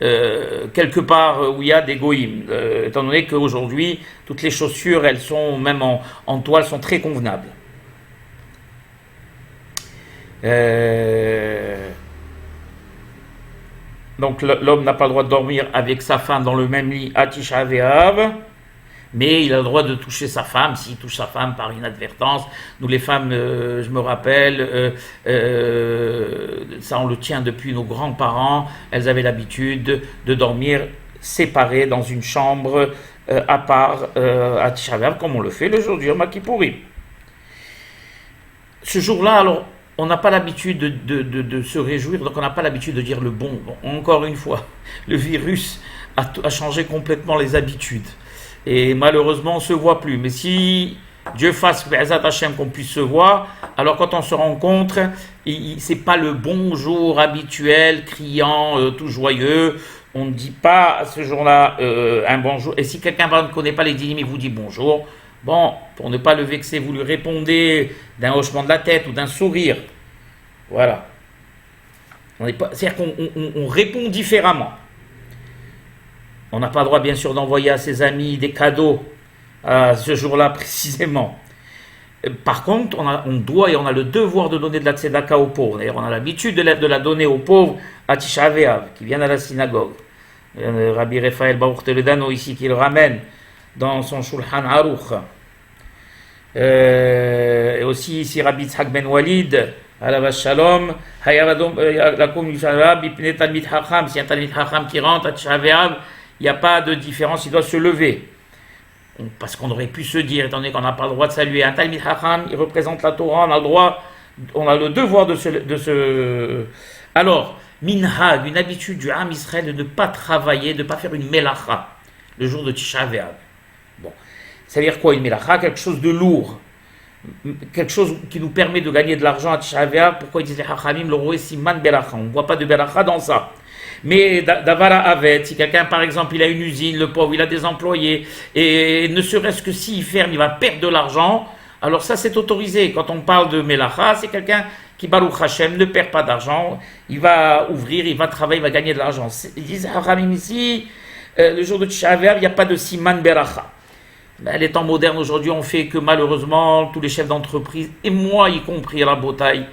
quelque part où il y a des goïms, étant donné qu'aujourd'hui, toutes les chaussures, elles sont, même en toile, sont très convenables. Donc l'homme n'a pas le droit de dormir avec sa femme dans le même lit à Tisha B'Av, mais il a le droit de toucher sa femme s'il touche sa femme par inadvertance. Nous les femmes, je me rappelle, ça on le tient depuis nos grands-parents, elles avaient l'habitude de dormir séparées dans une chambre à part à Tisha B'Av, comme on le fait le jour du Yom Kippourim. Ce jour-là, alors, on n'a pas l'habitude de se réjouir, donc on n'a pas l'habitude de dire le bon. Encore une fois, le virus a changé complètement les habitudes. Et malheureusement, on ne se voit plus. Mais si Dieu fasse Be'ezat Hashem qu'on puisse se voir, alors quand on se rencontre, c'est pas le bonjour habituel, criant, tout joyeux. On ne dit pas à ce jour-là un bonjour. Et si quelqu'un ne connaît pas les dîmes, il vous dit bonjour. Bon, pour ne pas le vexer, vous lui répondez d'un hochement de la tête ou d'un sourire. Voilà. C'est-à-dire qu'on répond différemment. On n'a pas le droit, bien sûr, d'envoyer à ses amis des cadeaux à ce jour-là précisément. Par contre, on doit et on a le devoir de donner de la tzedaka aux pauvres. D'ailleurs, on a l'habitude de la donner aux pauvres à Tisha B'Av, qui viennent à la synagogue. Rabbi Raphaël Baruch Toledano ici qui le ramène dans son Shulchan Aruch. Et aussi ici Rabbi Yitzhak Ben Walid, Alav Shalom, Lakum Yisharab, Ipne Talmid Hacham, si un Talmid Hacham qui rentre à Tisha B'Av, il n'y a pas de différence, il doit se lever. Parce qu'on aurait pu se dire, étant donné qu'on n'a pas le droit de saluer un Talmid Hacham, il représente la Torah, on a le devoir de se... Alors, minhag, une habitude du Ham Israël de ne pas travailler, de ne pas faire une melacha, le jour de Tisha B'Av. Bon, ça veut dire quoi une melacha? Quelque chose de lourd, quelque chose qui nous permet de gagner de l'argent à Tisha B'Av. Pourquoi ils disent les Hachamim, le roi siman belacha? On ne voit pas de belacha dans ça. Mais davara avet, si quelqu'un par exemple il a une usine, le pauvre, il a des employés, et ne serait-ce que s'il ferme, il va perdre de l'argent, alors ça c'est autorisé. Quand on parle de melacha, c'est quelqu'un qui, Baruch Hashem, ne perd pas d'argent, il va ouvrir, il va travailler, il va gagner de l'argent. Ils disent, Hachamim ici, le jour de Tisha B'Av, il n'y a pas de siman belacha. Ben, les temps modernes aujourd'hui ont fait que malheureusement, tous les chefs d'entreprise, et moi y compris à la bataille,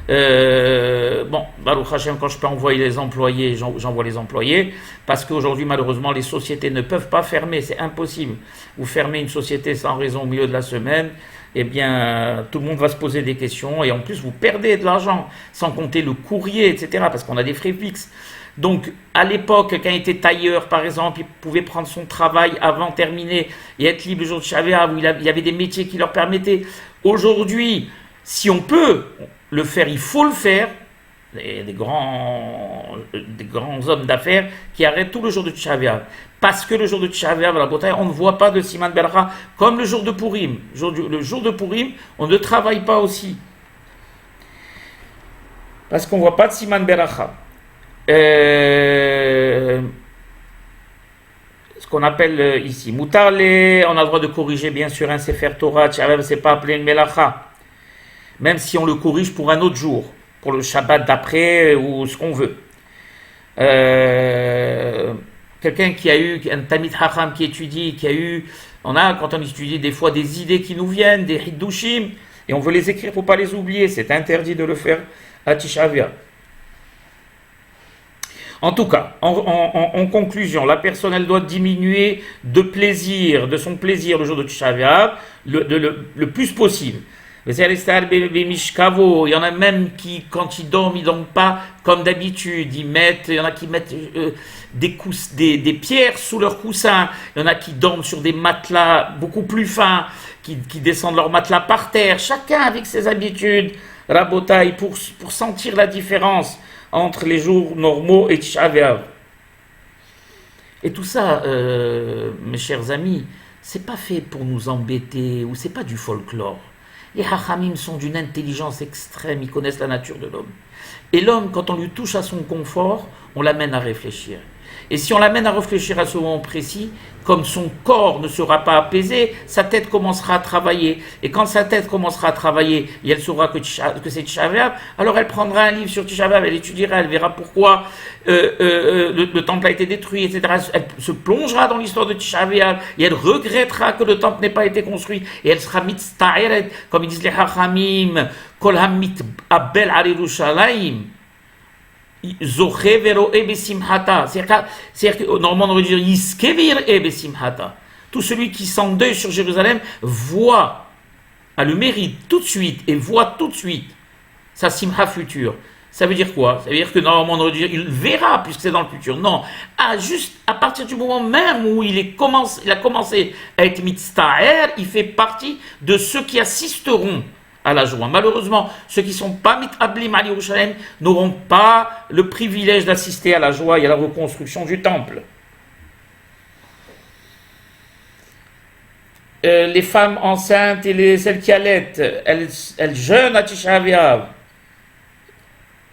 bon, Baruch Hashem, quand je peux envoyer les employés, j'envoie les employés, parce qu'aujourd'hui, malheureusement, les sociétés ne peuvent pas fermer, c'est impossible. Vous fermez une société sans raison au milieu de la semaine, eh bien, tout le monde va se poser des questions, et en plus, vous perdez de l'argent, sans compter le courrier, etc., parce qu'on a des frais fixes. Donc, à l'époque, quelqu'un était tailleur, par exemple, il pouvait prendre son travail avant terminé et être libre le jour de Tisha B'Av, où il y avait des métiers qui leur permettaient. Aujourd'hui, si on peut le faire, il faut le faire. Il y a des grands hommes d'affaires qui arrêtent tout le jour de Tisha B'Av. Parce que le jour de Tisha B'Av, la bataille, on ne voit pas de Siman Beracha comme le jour de Purim. Le jour de Purim, on ne travaille pas aussi. Parce qu'on ne voit pas de Siman Beracha. Ce qu'on appelle ici Moutarle, on a le droit de corriger bien sûr un Sefer Torah, Tisha B'Av, c'est pas appelé une Melacha. Même si on le corrige pour un autre jour, pour le Shabbat d'après ou ce qu'on veut. Quelqu'un qui a eu, un Tamid Hacham qui étudie, quand on étudie des fois des idées qui nous viennent, des Hiddushim, et on veut les écrire pour ne pas les oublier, c'est interdit de le faire à Tisha B'Av. En tout cas, en conclusion, la personne elle doit diminuer de son plaisir le jour de Tisha B'Av le plus possible. Il y en a même qui, quand ils dorment pas comme d'habitude. Il y en a qui mettent des pierres sous leurs coussins. Il y en a qui dorment sur des matelas beaucoup plus fins, qui descendent leur matelas par terre. Chacun avec ses habitudes. Rabotaï, pour sentir la différence entre les jours normaux et Tisha B'Av. Et tout ça, mes chers amis, c'est pas fait pour nous embêter ou c'est pas du folklore. Les Hachamim sont d'une intelligence extrême, ils connaissent la nature de l'homme. Et l'homme, quand on lui touche à son confort, on l'amène à réfléchir. Et si on l'amène à réfléchir à ce moment précis, comme son corps ne sera pas apaisé, sa tête commencera à travailler. Et quand sa tête commencera à travailler, et elle saura que c'est Tisha B'Av, alors elle prendra un livre sur Tisha B'Av, elle étudiera, elle verra pourquoi le temple a été détruit, etc. Elle se plongera dans l'histoire de Tisha B'Av, et elle regrettera que le temple n'ait pas été construit, et elle sera mitzta'eret, comme ils disent les Hachamim, kol hamit abel al Yerushalayim. C'est-à-dire que normalement on aurait dit Yiskevir ebe simhata. Tout celui qui s'endeuille sur Jérusalem a le mérite tout de suite et voit tout de suite sa simha future. Ça veut dire quoi? Ça veut dire que normalement on aurait dit il verra puisque c'est dans le futur. Non, juste à partir du moment même où il a commencé à être mitztaher, il fait partie de ceux qui assisteront à la joie. Malheureusement, ceux qui ne sont pas mitablim à Yerushalem n'auront pas le privilège d'assister à la joie et à la reconstruction du temple. Les femmes enceintes et celles qui allaitent, elles jeûnent à Tisha B'Av.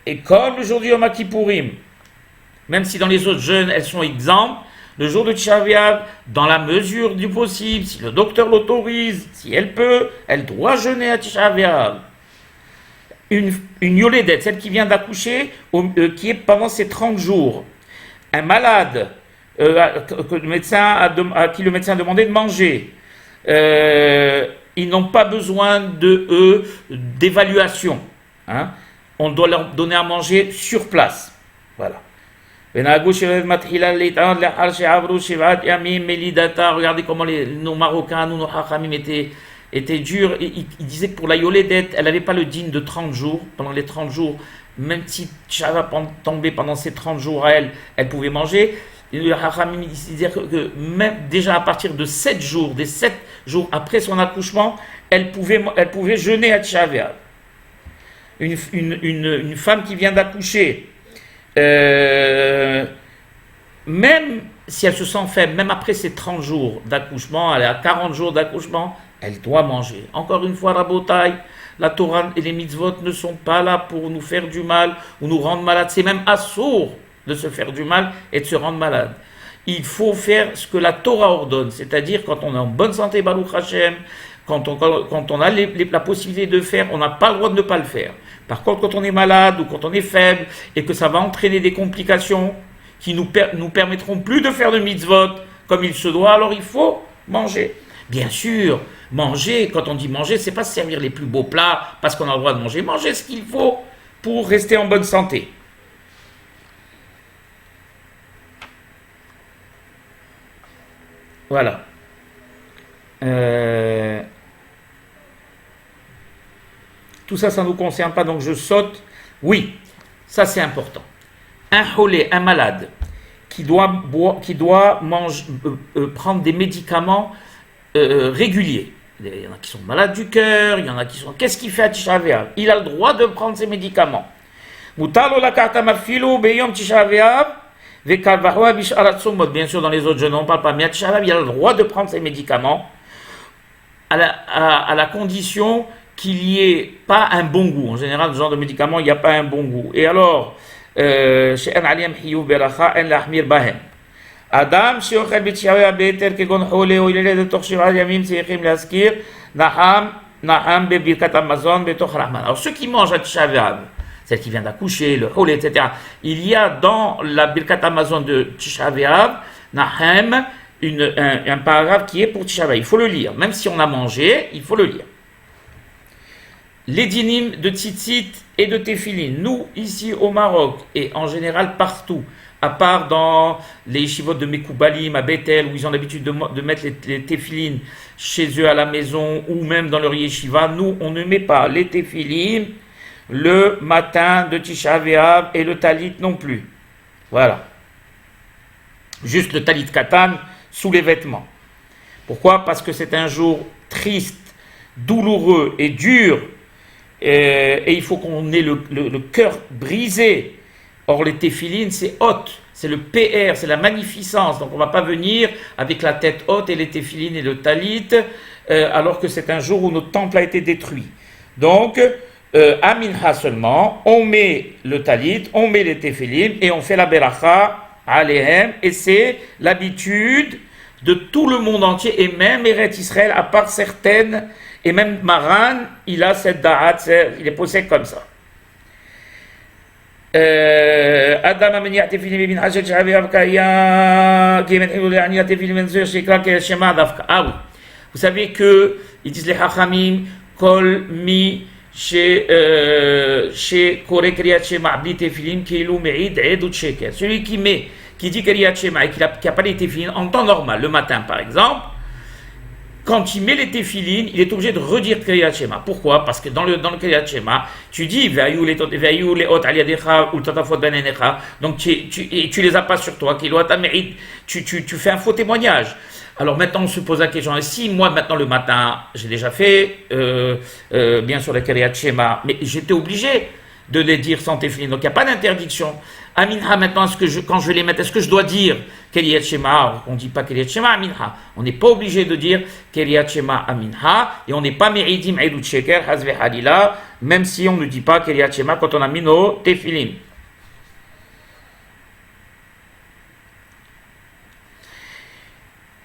Et comme le jour du Yom Kippourim, même si dans les autres jeûnes elles sont exemptes, le jour de Tisha B'Av, dans la mesure du possible, si le docteur l'autorise, si elle peut, elle doit jeûner à Tisha B'Av. Une yoledette, celle qui vient d'accoucher, qui est pendant ses 30 jours. Un malade, à qui le médecin a demandé de manger. Ils n'ont pas besoin d'évaluation. Hein. On doit leur donner à manger sur place. Voilà. Regardez comment nos Marocains, nos Hachamim étaient durs. Ils disaient que pour la yoledette, elle n'avait pas le dîne de 30 jours. Pendant les 30 jours, même si Tisha tombait pendant ces 30 jours à elle pouvait manger. Le Hachamim disaient que même déjà à partir de 7 jours, des 7 jours après son accouchement, elle pouvait jeûner à Tisha B'Av. Une femme qui vient d'accoucher, même si elle se sent faible, même après ses 30 jours d'accouchement, elle est à 40 jours d'accouchement, elle doit manger. Encore une fois, Rabotai, la Torah et les mitzvot ne sont pas là pour nous faire du mal ou nous rendre malades. C'est même assourd de se faire du mal et de se rendre malade. Il faut faire ce que la Torah ordonne, c'est-à-dire quand on est en bonne santé, Baruch Hashem, quand on a la possibilité de faire, on n'a pas le droit de ne pas le faire. Par contre, quand on est malade ou quand on est faible et que ça va entraîner des complications qui nous permettront plus de faire de mitzvot comme il se doit, alors il faut manger. Bien sûr, manger, quand on dit manger, c'est pas se servir les plus beaux plats parce qu'on a le droit de manger. Manger ce qu'il faut pour rester en bonne santé. Voilà. Tout ça, ça ne nous concerne pas, donc je saute. Oui, ça c'est important. Un cholé, un malade, qui doit prendre des médicaments réguliers. Il y en a qui sont malades du cœur, il y en a qui sont... Qu'est-ce qu'il fait à Tisha B'Av? Il a le droit de prendre ses médicaments. Mutalo la karta mafilu beyom tisha b'av vekal vahwa bish'arat sumot. Bien sûr, dans les autres jeûnes, on ne parle pas. Mais à Tisha b'av, il a le droit de prendre ses médicaments à la condition qu'il n'y ait pas un bon goût. En général, ce genre de médicaments, il n'y a pas un bon goût. Et alors, chez un aliem hiyuv beracha en lahmir bahem. Adam, sheochel b'tisha be'eter kegon hole ou ilele de torshir al yamim seichim laskir naham bebirkat amazon betoch rahman. Alors, ceux qui mangent à Tisha b'av, celle qui vient d'accoucher, le hole, etc., il y a dans la birkat amazon de Tisha b'av, naham, un paragraphe qui est pour Tisha b'av. Il faut le lire. Même si on a mangé, il faut le lire. Les dinim de tzitzit et de téphilin. Nous, ici au Maroc, et en général partout, à part dans les yeshivot de Mekoubalim, à Bethel, où ils ont l'habitude de mettre les téphilin chez eux à la maison, ou même dans leur yeshiva, nous, on ne met pas les téphilin le matin de Tisha b'av et le talit non plus. Voilà. Juste le talit katan sous les vêtements. Pourquoi? Parce que c'est un jour triste, douloureux et dur, et il faut qu'on ait le cœur brisé. Or, les téphilines, c'est haute, c'est le PR, c'est la magnificence. Donc, on ne va pas venir avec la tête haute et les téphilines et le talit, alors que c'est un jour où notre temple a été détruit. Donc, à Minha seulement, on met le talit, on met les téphilines et on fait la beracha aléhem, et c'est l'habitude de tout le monde entier, et même Eretz Israël, à part certaines, et même Maran, il a cette da'at, il est posé comme ça. Adam ameniat tefilin bin hajj shaviav kaya qui met le tefilin ben zur shikra ke shema dafka. Ah oui, vous savez que ils disent les hachamim kol mi chez Koré Kriyat Shema bli tefilin keilu me'id edut sheker. Celui qui dit Kriyat Shema et qui n'a pas les tefilin en temps normal, le matin par exemple, quand il met les téphilines, il est obligé de redire Kriyat Shema. Pourquoi? Parce que dans le Kriyat Shema, tu dis Ve'ayu les hot al yadecha ou tatafot ben enecha, donc tu les as pas sur toi, tu fais un faux témoignage. Alors maintenant on se pose la question, si moi maintenant le matin, j'ai déjà fait bien sûr le Kriyat Shema, mais j'étais obligé de les dire sans téphilin, donc il n'y a pas d'interdiction. Aminha, maintenant, quand je vais les mettre, est-ce que je dois dire Kriyat Shema? On ne dit pas Kriyat Shema Aminha. On n'est pas obligé de dire Kriyat Shema Aminha, et on n'est pas Me'idim Eidut Sheker, Hazve Halila, même si on ne dit pas Kriyat Shema quand on a mis nos téphilin.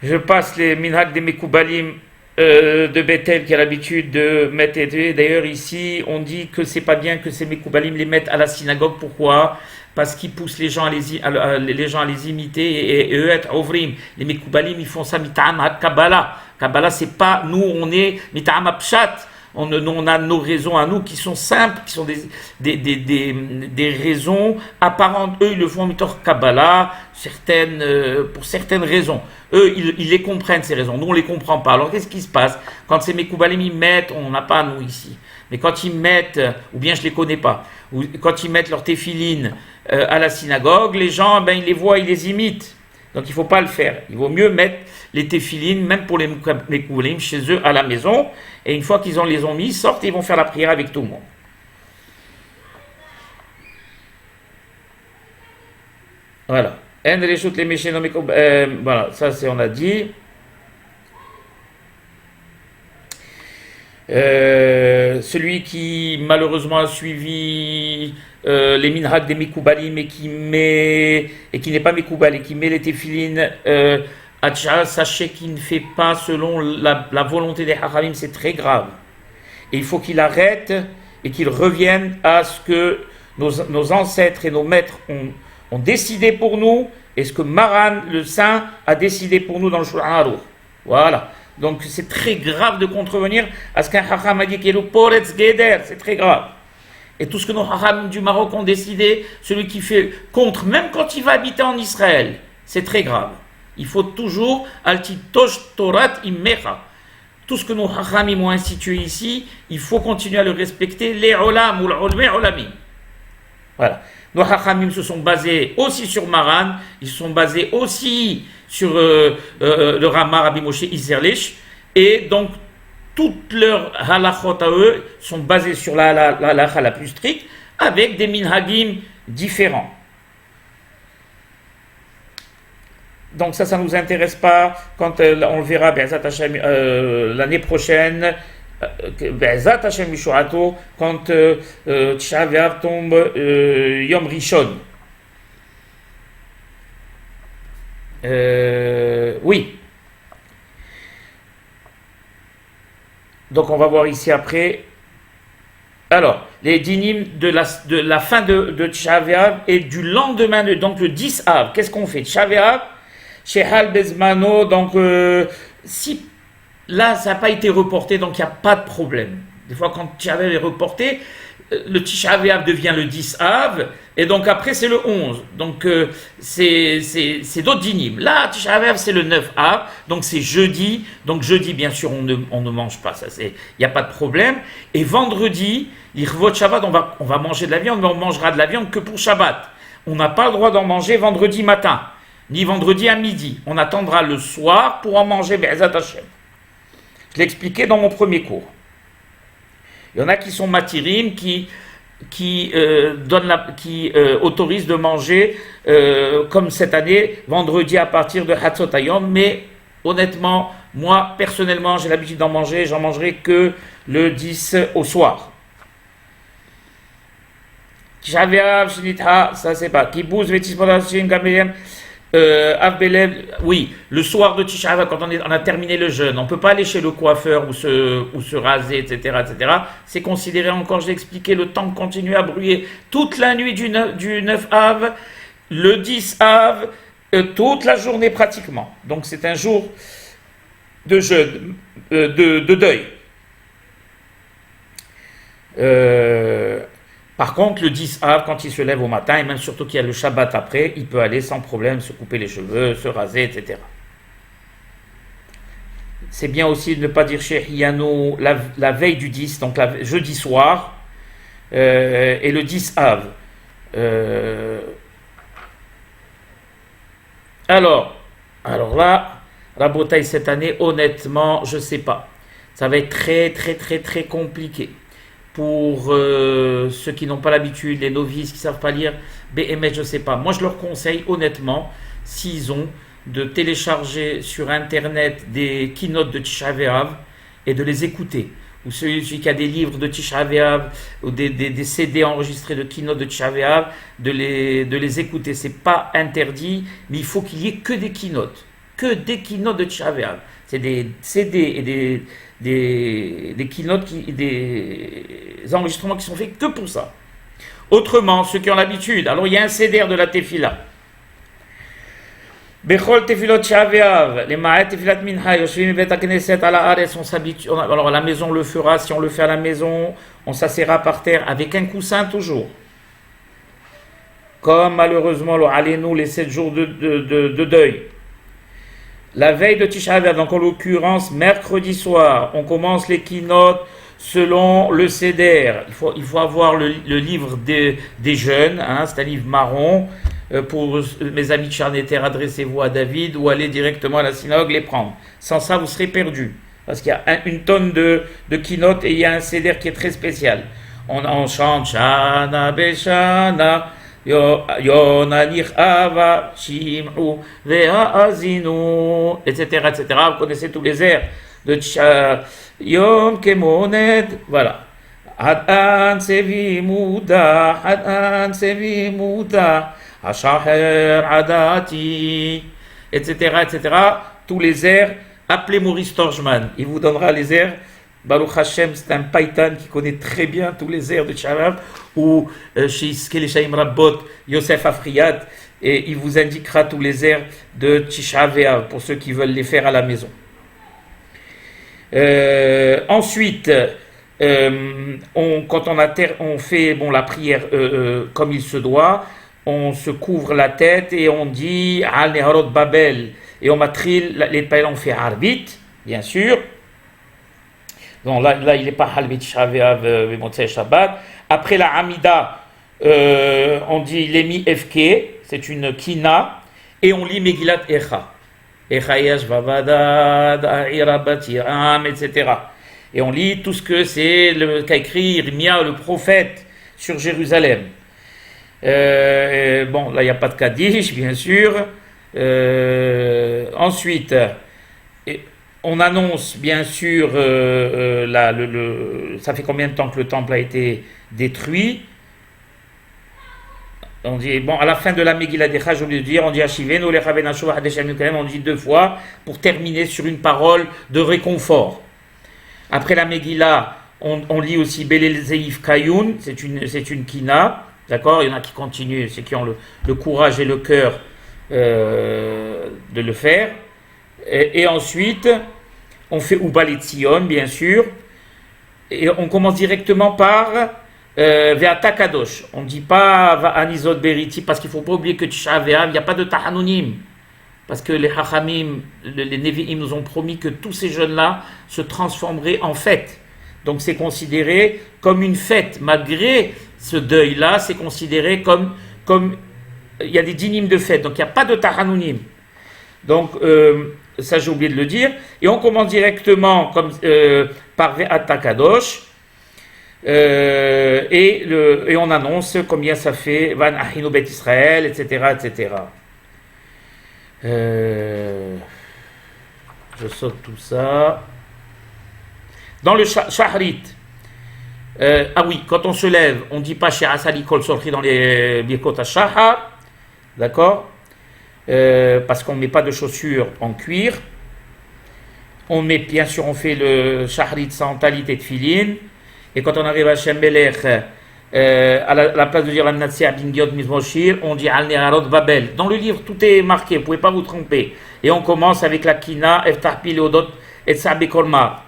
Je passe les minhag des Mekoubalim de Bethel qui a l'habitude de mettre. D'ailleurs, ici, on dit que c'est pas bien que ces Mekoubalim les mettent à la synagogue. Pourquoi? Parce qu'ils poussent les gens à les imiter et eux être ovrim. Les Mekoubalim, ils font ça mita'am Kabbalah. Kabbalah, c'est pas nous, on est mita'am pshat. On a nos raisons à nous qui sont simples, qui sont des raisons apparentes. Eux, ils le font mitor Kabbalah, pour certaines raisons. Eux, ils les comprennent, ces raisons. Nous, on ne les comprend pas. Alors, qu'est-ce qui se passe? Quand ces Mekoubalim, ils mettent, on n'a pas, nous, ici. Mais quand ils mettent, ou bien je ne les connais pas, ou quand ils mettent leur téphilines à la synagogue, les gens, ils les voient, ils les imitent. Donc, il ne faut pas le faire. Il vaut mieux mettre les téphilines, même pour les Mekoubalim, chez eux, à la maison. Et une fois qu'ils les ont mis, ils sortent et ils vont faire la prière avec tout le monde. Voilà. Voilà, ça c'est on a dit. Celui qui malheureusement a suivi les minhag des Mekoubalim et qui n'est pas Mekoubal et qui met les téphilines sachez qu'il ne fait pas selon la volonté des Hachamim, c'est très grave. Et il faut qu'il arrête et qu'il revienne à ce que nos ancêtres et nos maîtres ont décidé pour nous et ce que Maran, le Saint, a décidé pour nous dans le Shulchan Aruch. Voilà. Donc c'est très grave de contrevenir à ce qu'un Hacham a dit qu'il est le Poretz Geder, c'est très grave. Et tout ce que nos Hacham du Maroc ont décidé, celui qui fait contre, même quand il va habiter en Israël, c'est très grave. Il faut toujours Altitosh Torat Immecha. Tout ce que nos Hachamim ont institué ici, il faut continuer à le respecter. Les Olam ou l'Olmé Olamim. Voilà. Nos Hachamim se sont basés aussi sur Maran, ils se sont basés aussi sur le Rama Rabbi Moshe Iserlich, et donc toutes leurs halachot à eux sont basées sur la halakha la plus stricte, avec des minhagim différents. Donc ça ne nous intéresse pas quand on le verra l'année prochaine, Be'ezat Hashem Mishuato, quand Tisha B'Av tombe Yom Rishon. Oui. Donc on va voir ici après. Alors, les dinim de la fin de Tisha B'Av et du lendemain, donc le 10 Av. Qu'est-ce qu'on fait? Tisha B'Av, Shehal Bezmano, donc si là ça n'a pas été reporté, donc il n'y a pas de problème. Des fois quand Tisha B'Av est reporté, le Tisha B'Av devient le 10 Av, et donc après c'est le 11. Donc c'est d'autres dinim. Là, Tisha B'Av c'est le 9 Av, donc c'est jeudi. Donc jeudi, bien sûr, on ne mange pas, il n'y a pas de problème. Et vendredi, l'Irvot Shabbat, on va manger de la viande, mais on mangera de la viande que pour Shabbat. On n'a pas le droit d'en manger vendredi matin, ni vendredi à midi. On attendra le soir pour en manger Be'ezat Hashem. Je l'ai expliqué dans mon premier cours. Il y en a qui sont matirim, qui autorisent de manger, comme cette année, vendredi à partir de Hatzot Hayom, mais honnêtement, moi, personnellement, j'ai l'habitude d'en manger, j'en mangerai que le 10 au soir. Tisha B'Av, Shinitha, ça c'est pas. Kibbutz, Vetis Podashim, Gameliam, Avbelev, oui, le soir de Tisha B'Av, quand on a terminé le jeûne, on ne peut pas aller chez le coiffeur ou se raser, etc., etc. C'est considéré encore, j'ai expliqué, le temps de continuer à brûler toute la nuit du 9 Av, le 10 Av, toute la journée pratiquement. Donc c'est un jour de jeûne, de deuil. Par contre, le 10 Av, quand il se lève au matin, et même surtout qu'il y a le Shabbat après, il peut aller sans problème se couper les cheveux, se raser, etc. C'est bien aussi de ne pas dire chez Hiyano la veille du 10, donc jeudi soir, et le 10 Av. Alors là, Rabotaï, cette année, honnêtement, je ne sais pas. Ça va être très, très, très, très compliqué. Pour ceux qui n'ont pas l'habitude, les novices qui ne savent pas lire, BMS, je ne sais pas. Moi, je leur conseille, honnêtement, s'ils ont, de télécharger sur Internet des keynotes de Tisha B'Av et de les écouter. Ou celui qui a des livres de Tisha B'Av ou des CD enregistrés de keynotes de Tisha B'Av, de les écouter. Ce n'est pas interdit, mais il faut qu'il y ait que des keynotes. Que des keynotes de Tisha B'Av. C'est des CD et des keynotes, des enregistrements qui sont faits que pour ça. Autrement, ceux qui ont l'habitude, alors il y a un CDR de la Tefila. Bechol Tefilot Tisha B'Av, les Ma'at Tefilat Minha, Yoshvim Bet HaKnesset à la Haaretz, on s'habitue. Alors à la maison on le fera, si on le fait à la maison, on s'assera par terre avec un coussin toujours. Comme malheureusement, allez-nous les 7 jours de deuil. La veille de Tisha B'Av, donc en l'occurrence mercredi soir, on commence les keynotes selon le CDR. Il faut avoir le livre des jeunes, c'est un livre marron. Pour mes amis de Charneter, adressez-vous à David ou allez directement à la synagogue les prendre. Sans ça, vous serez perdu. Parce qu'il y a une tonne de keynotes et il y a un CDR qui est très spécial. On chante Shana Beshana. Yonanich Ava, Shim'u, Ve'azinu, etc., etc. Vous connaissez tous les airs de Yom Kemoned, voilà. Hadan Sevi Mouda, Hadan Sevi Mouda, Hashaher Adati, etc., etc. Tous les airs. Appelez Maurice Torjman, il vous donnera les airs. Baruch Hashem, c'est un païtan qui connaît très bien tous les airs de Tisha B'Av, ou chez Iskel Rabbot, Yosef Afriyat, et il vous indiquera tous les airs de Tisha B'Av pour ceux qui veulent les faire à la maison. Ensuite, quand on fait la prière comme il se doit, on se couvre la tête et on dit Al Neharot Babel, et on matrille les païls, on fait Arbit, bien sûr. Donc là il n'est pas Halbit Shaveav Motzei Shabbat. Après la Hamida, on dit Lemi Efke, c'est une kina, et on lit Megillat Echa. Echa Yash Vavadad, Aira Batiram, etc. Et on lit tout ce que c'est qu'a écrit Irmia, le prophète, sur Jérusalem. Bon, là, il n'y a pas de Kaddish, bien sûr. Ensuite, on annonce, bien sûr, ça fait combien de temps que le temple a été détruit. On dit, bon, à la fin de la Megillah d'Echa, j'ai oublié de dire, on dit Hashivenu lechaven Hashuv Hadeshem Yukalem, on dit 2 fois pour terminer sur une parole de réconfort. Après la Megillah, on lit aussi Belel Zeif Kayun, c'est une kina, d'accord? Il y en a qui continuent, c'est qui ont le courage et le cœur de le faire. Et ensuite, on fait Ubal Tzion, bien sûr, et on commence directement par Ve'ata Kadosh. On ne dit pas Anizot Beriti, parce qu'il ne faut pas oublier que Tisha B'Av, il n'y a pas de Tahanunim. Parce que les Hachamim, les Nevi'im nous ont promis que tous ces jeunes-là se transformeraient en fête. Donc c'est considéré comme une fête. Malgré ce deuil-là, c'est considéré comme il y a des dinim de fête. Donc il n'y a pas de Tahanunim. Donc ça j'ai oublié de le dire. Et on commence directement par Ve'ata Kadosh. Et on annonce combien ça fait Van Ahinu Bet Israël, etc. etc. Je saute tout ça. Dans le Shahrit, ah oui, quand on se lève, on ne dit pas chez Asali Kol Sorchi dans les Birkot HaShahar, d'accord, parce qu'on ne met pas de chaussures en cuir. On met, bien sûr, on fait le Shahrit sans talit et tefillin. Et quand on arrive à Shem Melech, à la place de dire la Mnatsé Bingyot Mizmoshir, on dit Al Nerarot Babel. Dans le livre, tout est marqué, vous ne pouvez pas vous tromper. Et on commence avec la Kina, Eftah Pileodot, et Sabekolma,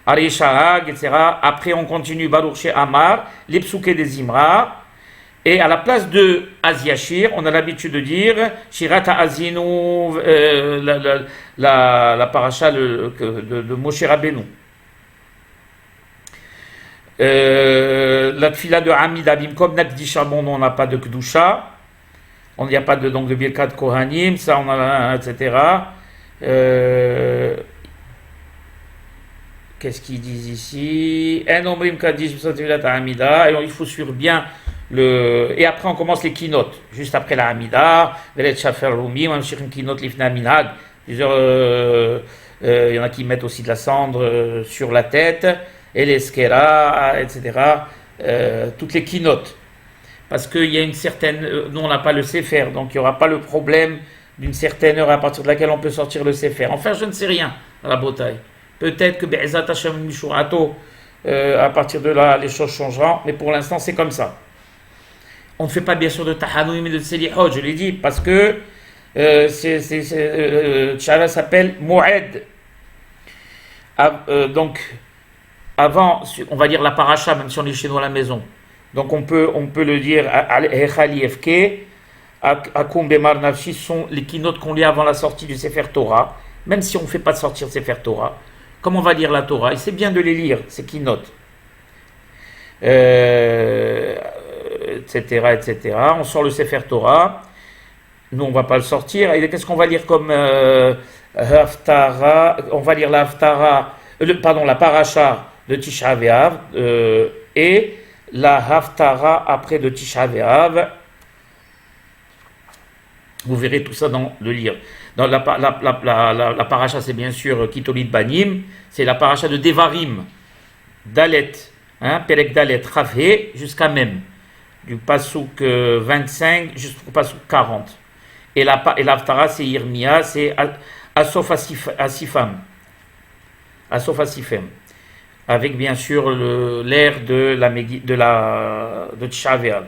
Ari Shahag, etc. Après, on continue Baruch She Amar, les Psuke des Imra. Et à la place de Aziashir, on a l'habitude de dire Shirata Azinu, la paracha de Moshe Rabbeinu. La tfila de Hamida Bimkom Nakdisha, bon, on n'a pas de Kdusha, il n'y a pas de Birkat Kohanim, ça on a, etc. Qu'est-ce qu'ils disent ici? En Omrim Kaddish B'Sativilat Hamida, et il faut suivre bien et après on commence les keynotes, juste après la Hamida, Velet Shafer Rumi, on cherche une keynote Lifna Minhag, il y en a qui mettent aussi de la cendre sur la tête, et les skera, etc. Toutes les keynotes. Parce qu'il y a une certaine. Nous, on n'a pas le sefer, donc il n'y aura pas le problème d'une certaine heure à partir de laquelle on peut sortir le sefer. Enfin, je ne sais rien à la bataille. Peut-être que Be'ezat Hashem Mishurato, à partir de là, les choses changeront, mais pour l'instant, c'est comme ça. On ne fait pas bien sûr de Tahanouim et de Selihot, je l'ai dit, parce que Tchala s'appelle Moed. Donc. Avant, on va dire la paracha, même si on est chez nous à la maison. Donc on peut le dire, Echali Efke, Akum Bemar Nafshi, sont les keynotes qu'on lit avant la sortie du Sefer Torah, même si on ne fait pas sortir le Sefer Torah. Comme on va lire la Torah, et c'est bien de les lire, ces keynotes. Etc., etc. On sort le Sefer Torah, nous on ne va pas le sortir. Et qu'est-ce qu'on va lire comme Haftara? On va lire la Haftara, la paracha de Tisha B'Av et la Haftara après de Tisha B'Av. Vous verrez tout ça dans le livre. Dans la paracha, c'est bien sûr Kitolit Banim, c'est la paracha de Devarim, Dalet, Perek Dalet, Rafé, jusqu'à même, du Passouk 25 jusqu'au Passouk 40. Et la Haftara, c'est Yirmia, c'est Asof Asifam. Asof Asifem. Avec bien sûr l'air de Tisha B'Av.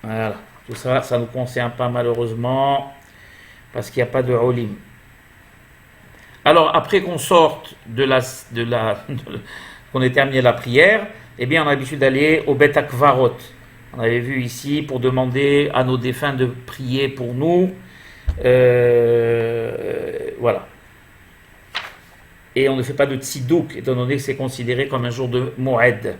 Voilà, tout ça, ça ne nous concerne pas malheureusement, parce qu'il n'y a pas de Olim. Alors, après qu'on sorte qu'on ait terminé la prière, eh bien, on a l'habitude d'aller au Bet Akvarot. On avait vu ici pour demander à nos défunts de prier pour nous. Voilà. Et on ne fait pas de tzidouk, étant donné que c'est considéré comme un jour de Moed.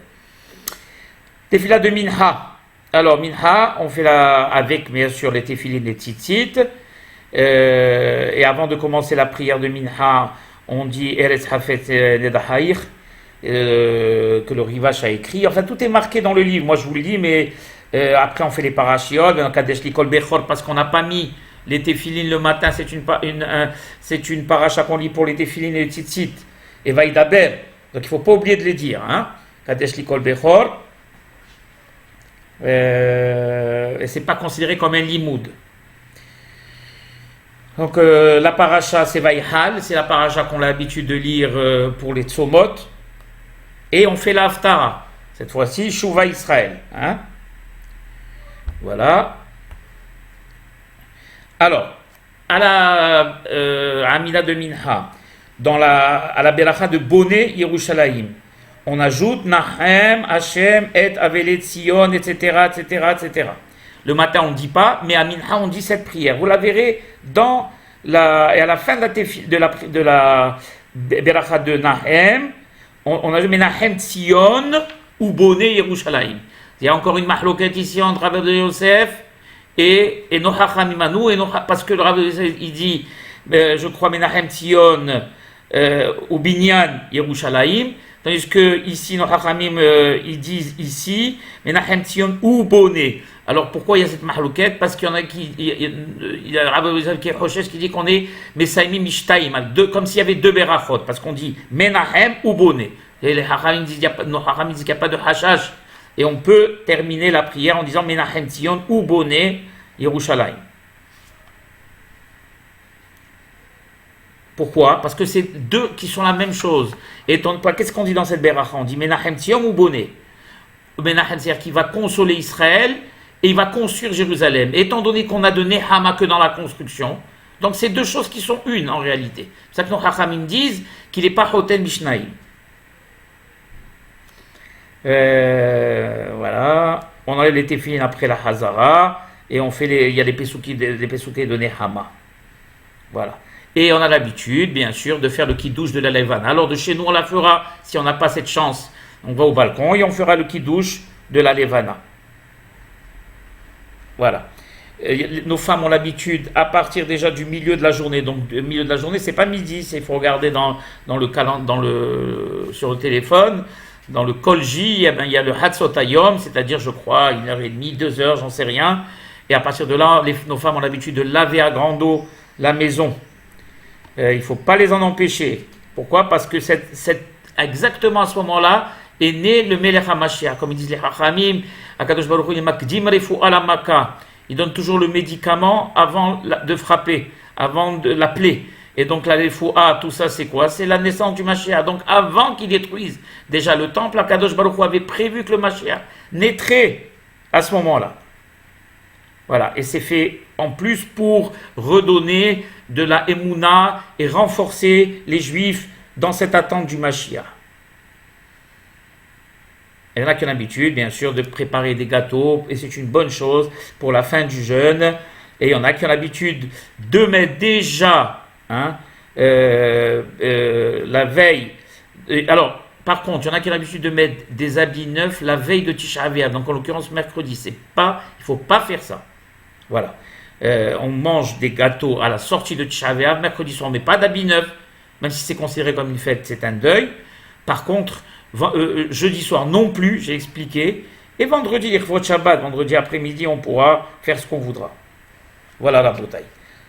Tefila de Minha. Alors, Minha, on fait avec, bien sûr, les tefilines, les tzitzit. Et avant de commencer la prière de Minha, on dit Eretz Hafet Nedahaïr. que le Rivash a écrit. Enfin, tout est marqué dans le livre. Moi, je vous le dis, mais après, on fait les parashiot, dans Kadesh Likol Bechor, parce qu'on n'a pas mis les téphilines le matin. C'est une paracha qu'on lit pour les téphilines et les tzitzit. Et Vaïdaber. Donc, il ne faut pas oublier de les dire. Hein? Kadesh Likol Bechor. Et c'est pas considéré comme un limoud. Donc la paracha c'est Vaïhal, c'est la paracha qu'on a l'habitude de lire pour les tzomot. Et on fait la haftara. Cette fois-ci, Shuvah Israël. Hein? Voilà. Alors, à la Amida de Minha, à la Beracha de Boné Yerushalayim, on ajoute Nahem, Hashem, Et, Avelet, Sion, etc., etc., etc. Le matin, on ne dit pas, mais à Minha, on dit cette prière. Vous la verrez et à la fin de la Beracha de Nahem, on ajoute Nahem, Sion, ou Boné, Yerushalayim. Il y a encore une mahloket ici entre Rabbi de Yosef et Nochacham Imanu, parce que le Rabbi de Yosef, il dit, je crois, Menahem, Sion, ou Binyan, Yerushalayim. Tandis que ici, nos Hachamim, ils disent ici, Menahem Tzion ou Boné. Alors pourquoi il y a cette mahlouket? Parce qu'il y en a il y a Rabbi Yosef qui est Rochesh qui dit qu'on est Mesaimi Mishtaim, comme s'il y avait deux berachot, parce qu'on dit Menahem ou Boné. Et les Hachamim disent, nos Hachamim disent qu'il n'y a pas de hashash, et on peut terminer la prière en disant Menahem Tzion ou Boné, Yerushalayim. Pourquoi? Parce que c'est deux qui sont la même chose. Et qu'est-ce qu'on dit dans cette beracha? On dit Menahem Tzion ou Boné. Menahem, c'est-à-dire qu'il va consoler Israël et il va construire Jérusalem. Et étant donné qu'on a de Nehama que dans la construction, donc c'est deux choses qui sont une en réalité. C'est ça que nos Chachamim disent qu'il n'est pas Hoten Mishnayim. Voilà. On enlève les téfilines après la Hazara et on fait il y a les pesouki de Nehama. Voilà. Et on a l'habitude, bien sûr, de faire le kiddush de la Levana. Alors de chez nous, on la fera, si on n'a pas cette chance, on va au balcon et on fera le kiddush de la Levana. Sur le téléphone, dans le kolji, il y a le Hatzotayom, c'est-à-dire, je crois, 1h30, 2h, j'en sais rien. Et à partir de là, nos femmes ont l'habitude de laver à grande eau la maison. Il ne faut pas les en empêcher. Pourquoi? Parce que exactement à ce moment-là est né le Melech HaMashiach. Comme ils disent les Hachamim, Akadosh Baruch Hu, Makdim Refu'a la Maka. Il donne toujours le médicament avant de frapper, avant de la plaie. Et donc la Refu'a, tout ça c'est quoi? C'est la naissance du Mashiach. Donc avant qu'il détruise déjà le temple, Akadosh Baruch Hu avait prévu que le Mashiach naîtrait à ce moment-là. Voilà, et c'est fait en plus pour redonner de la Emouna et renforcer les Juifs dans cette attente du Mashiach. Il y en a qui ont l'habitude, bien sûr, de préparer des gâteaux, et c'est une bonne chose pour la fin du jeûne. Et il y en a qui ont l'habitude de mettre déjà la veille. Alors, par contre, il y en a qui ont l'habitude de mettre des habits neufs la veille de Tisha B'Av, donc en l'occurrence mercredi. Il ne faut pas faire ça. Voilà. On mange des gâteaux à la sortie de Tisha B'Av. Mercredi soir, on ne met pas d'habits neufs, même si c'est considéré comme une fête, c'est un deuil. Par contre, jeudi soir non plus, j'ai expliqué. Et vendredi, Irvot Shabbat, vendredi après-midi, on pourra faire ce qu'on voudra. Voilà la bataille.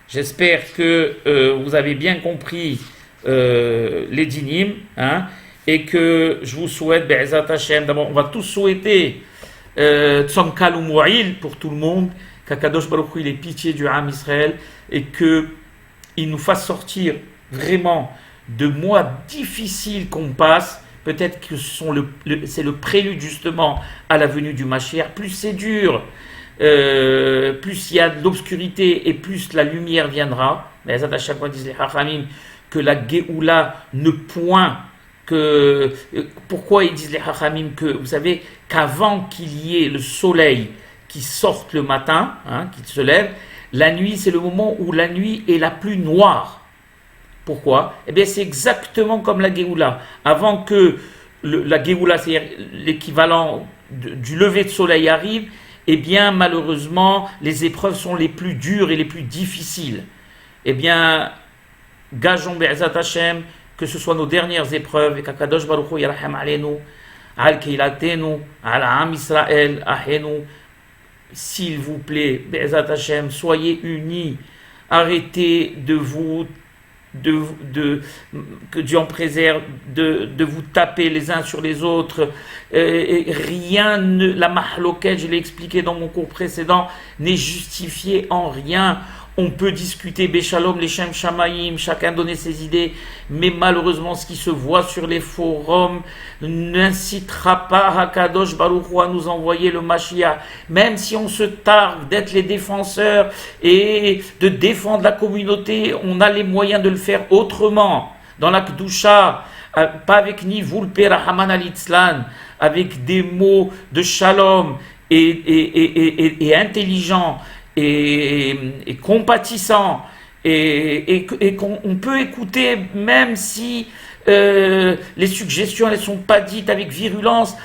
J'espère que vous avez bien compris les dynim, et que je vous souhaite, Be'ezat Hashem, d'abord, on va tous souhaiter Tzom Kal U'Mu'il pour tout le monde, qu'Akadosh Baruch Hu il ait pitié du Ham Israël et qu'il nous fasse sortir vraiment de mois difficiles qu'on passe. Peut-être que c'est le prélude justement à la venue du Mashiach. Plus c'est dur, plus il y a de l'obscurité et plus la lumière viendra. Mais à chaque fois disent les Hachamim que la Géoula ne point que. Pourquoi ils disent les Hachamim que, vous savez, qu'avant qu'il y ait le soleil qui sorte le matin, qui se lève, la nuit c'est le moment où la nuit est la plus noire. Pourquoi? Eh bien c'est exactement comme la Géoula. Avant que la Géoula, c'est-à-dire l'équivalent du lever de soleil arrive, eh bien malheureusement les épreuves sont les plus dures et les plus difficiles. Eh bien, gageons Be'ezat Hashem que ce soit nos dernières épreuves, et qu'Akadosh Baruch Hu yarham aleinu, al keilatenu, al am Israël, ahenu. S'il vous plaît, Be'ezat Hashem, soyez unis, arrêtez que Dieu en préserve, de vous taper les uns sur les autres. La mahloket, je l'ai expliqué dans mon cours précédent, n'est justifié en rien. On peut discuter Béchalom, les Shem Shamaïm, chacun donner ses idées, mais malheureusement, ce qui se voit sur les forums n'incitera pas Hakadosh Baruch Hu à nous envoyer le Mashiach. Même si on se targue d'être les défenseurs et de défendre la communauté, on a les moyens de le faire autrement. Dans la Kedusha, pas avec Nivul Perahaman al-Itzlan, avec des mots de Shalom et intelligents, et compatissant, et qu'on peut écouter même si les suggestions elles sont pas dites avec virulence,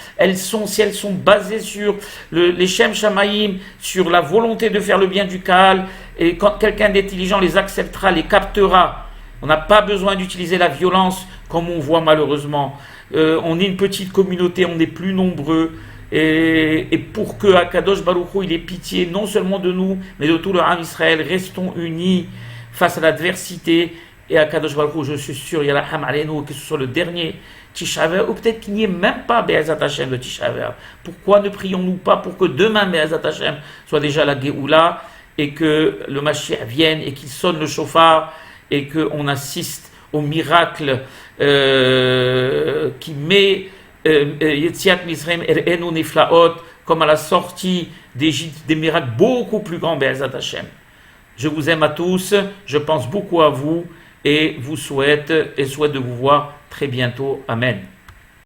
si elles sont basées sur les Shem Shamaïm, sur la volonté de faire le bien du Kahal, et quand quelqu'un d'intelligent les acceptera, les captera. On n'a pas besoin d'utiliser la violence comme on voit malheureusement. On est une petite communauté, on est plus nombreux. Et pour que Akadosh Baruch Hu il ait pitié non seulement de nous, mais de tout le Ham Israël, restons unis face à l'adversité. Et Akadosh Baruch Hu, je suis sûr, il y a la Ham Aleinu, que ce soit le dernier Tisha B'Av, ou peut-être qu'il n'y ait même pas Be'ezat Hashem de Tisha B'Av. Pourquoi ne prions-nous pas pour que demain Be'ezat Hashem soit déjà la Géoula, et que le Mashiach vienne, et qu'il sonne le chauffard, et qu'on assiste au miracle qui met Yetziat Mizraim Erenu Niflaot, comme à la sortie d'Égypte, des miracles beaucoup plus grands, Be'ezat Hashem. Je vous aime à tous, je pense beaucoup à vous, et souhaite de vous voir très bientôt. Amen.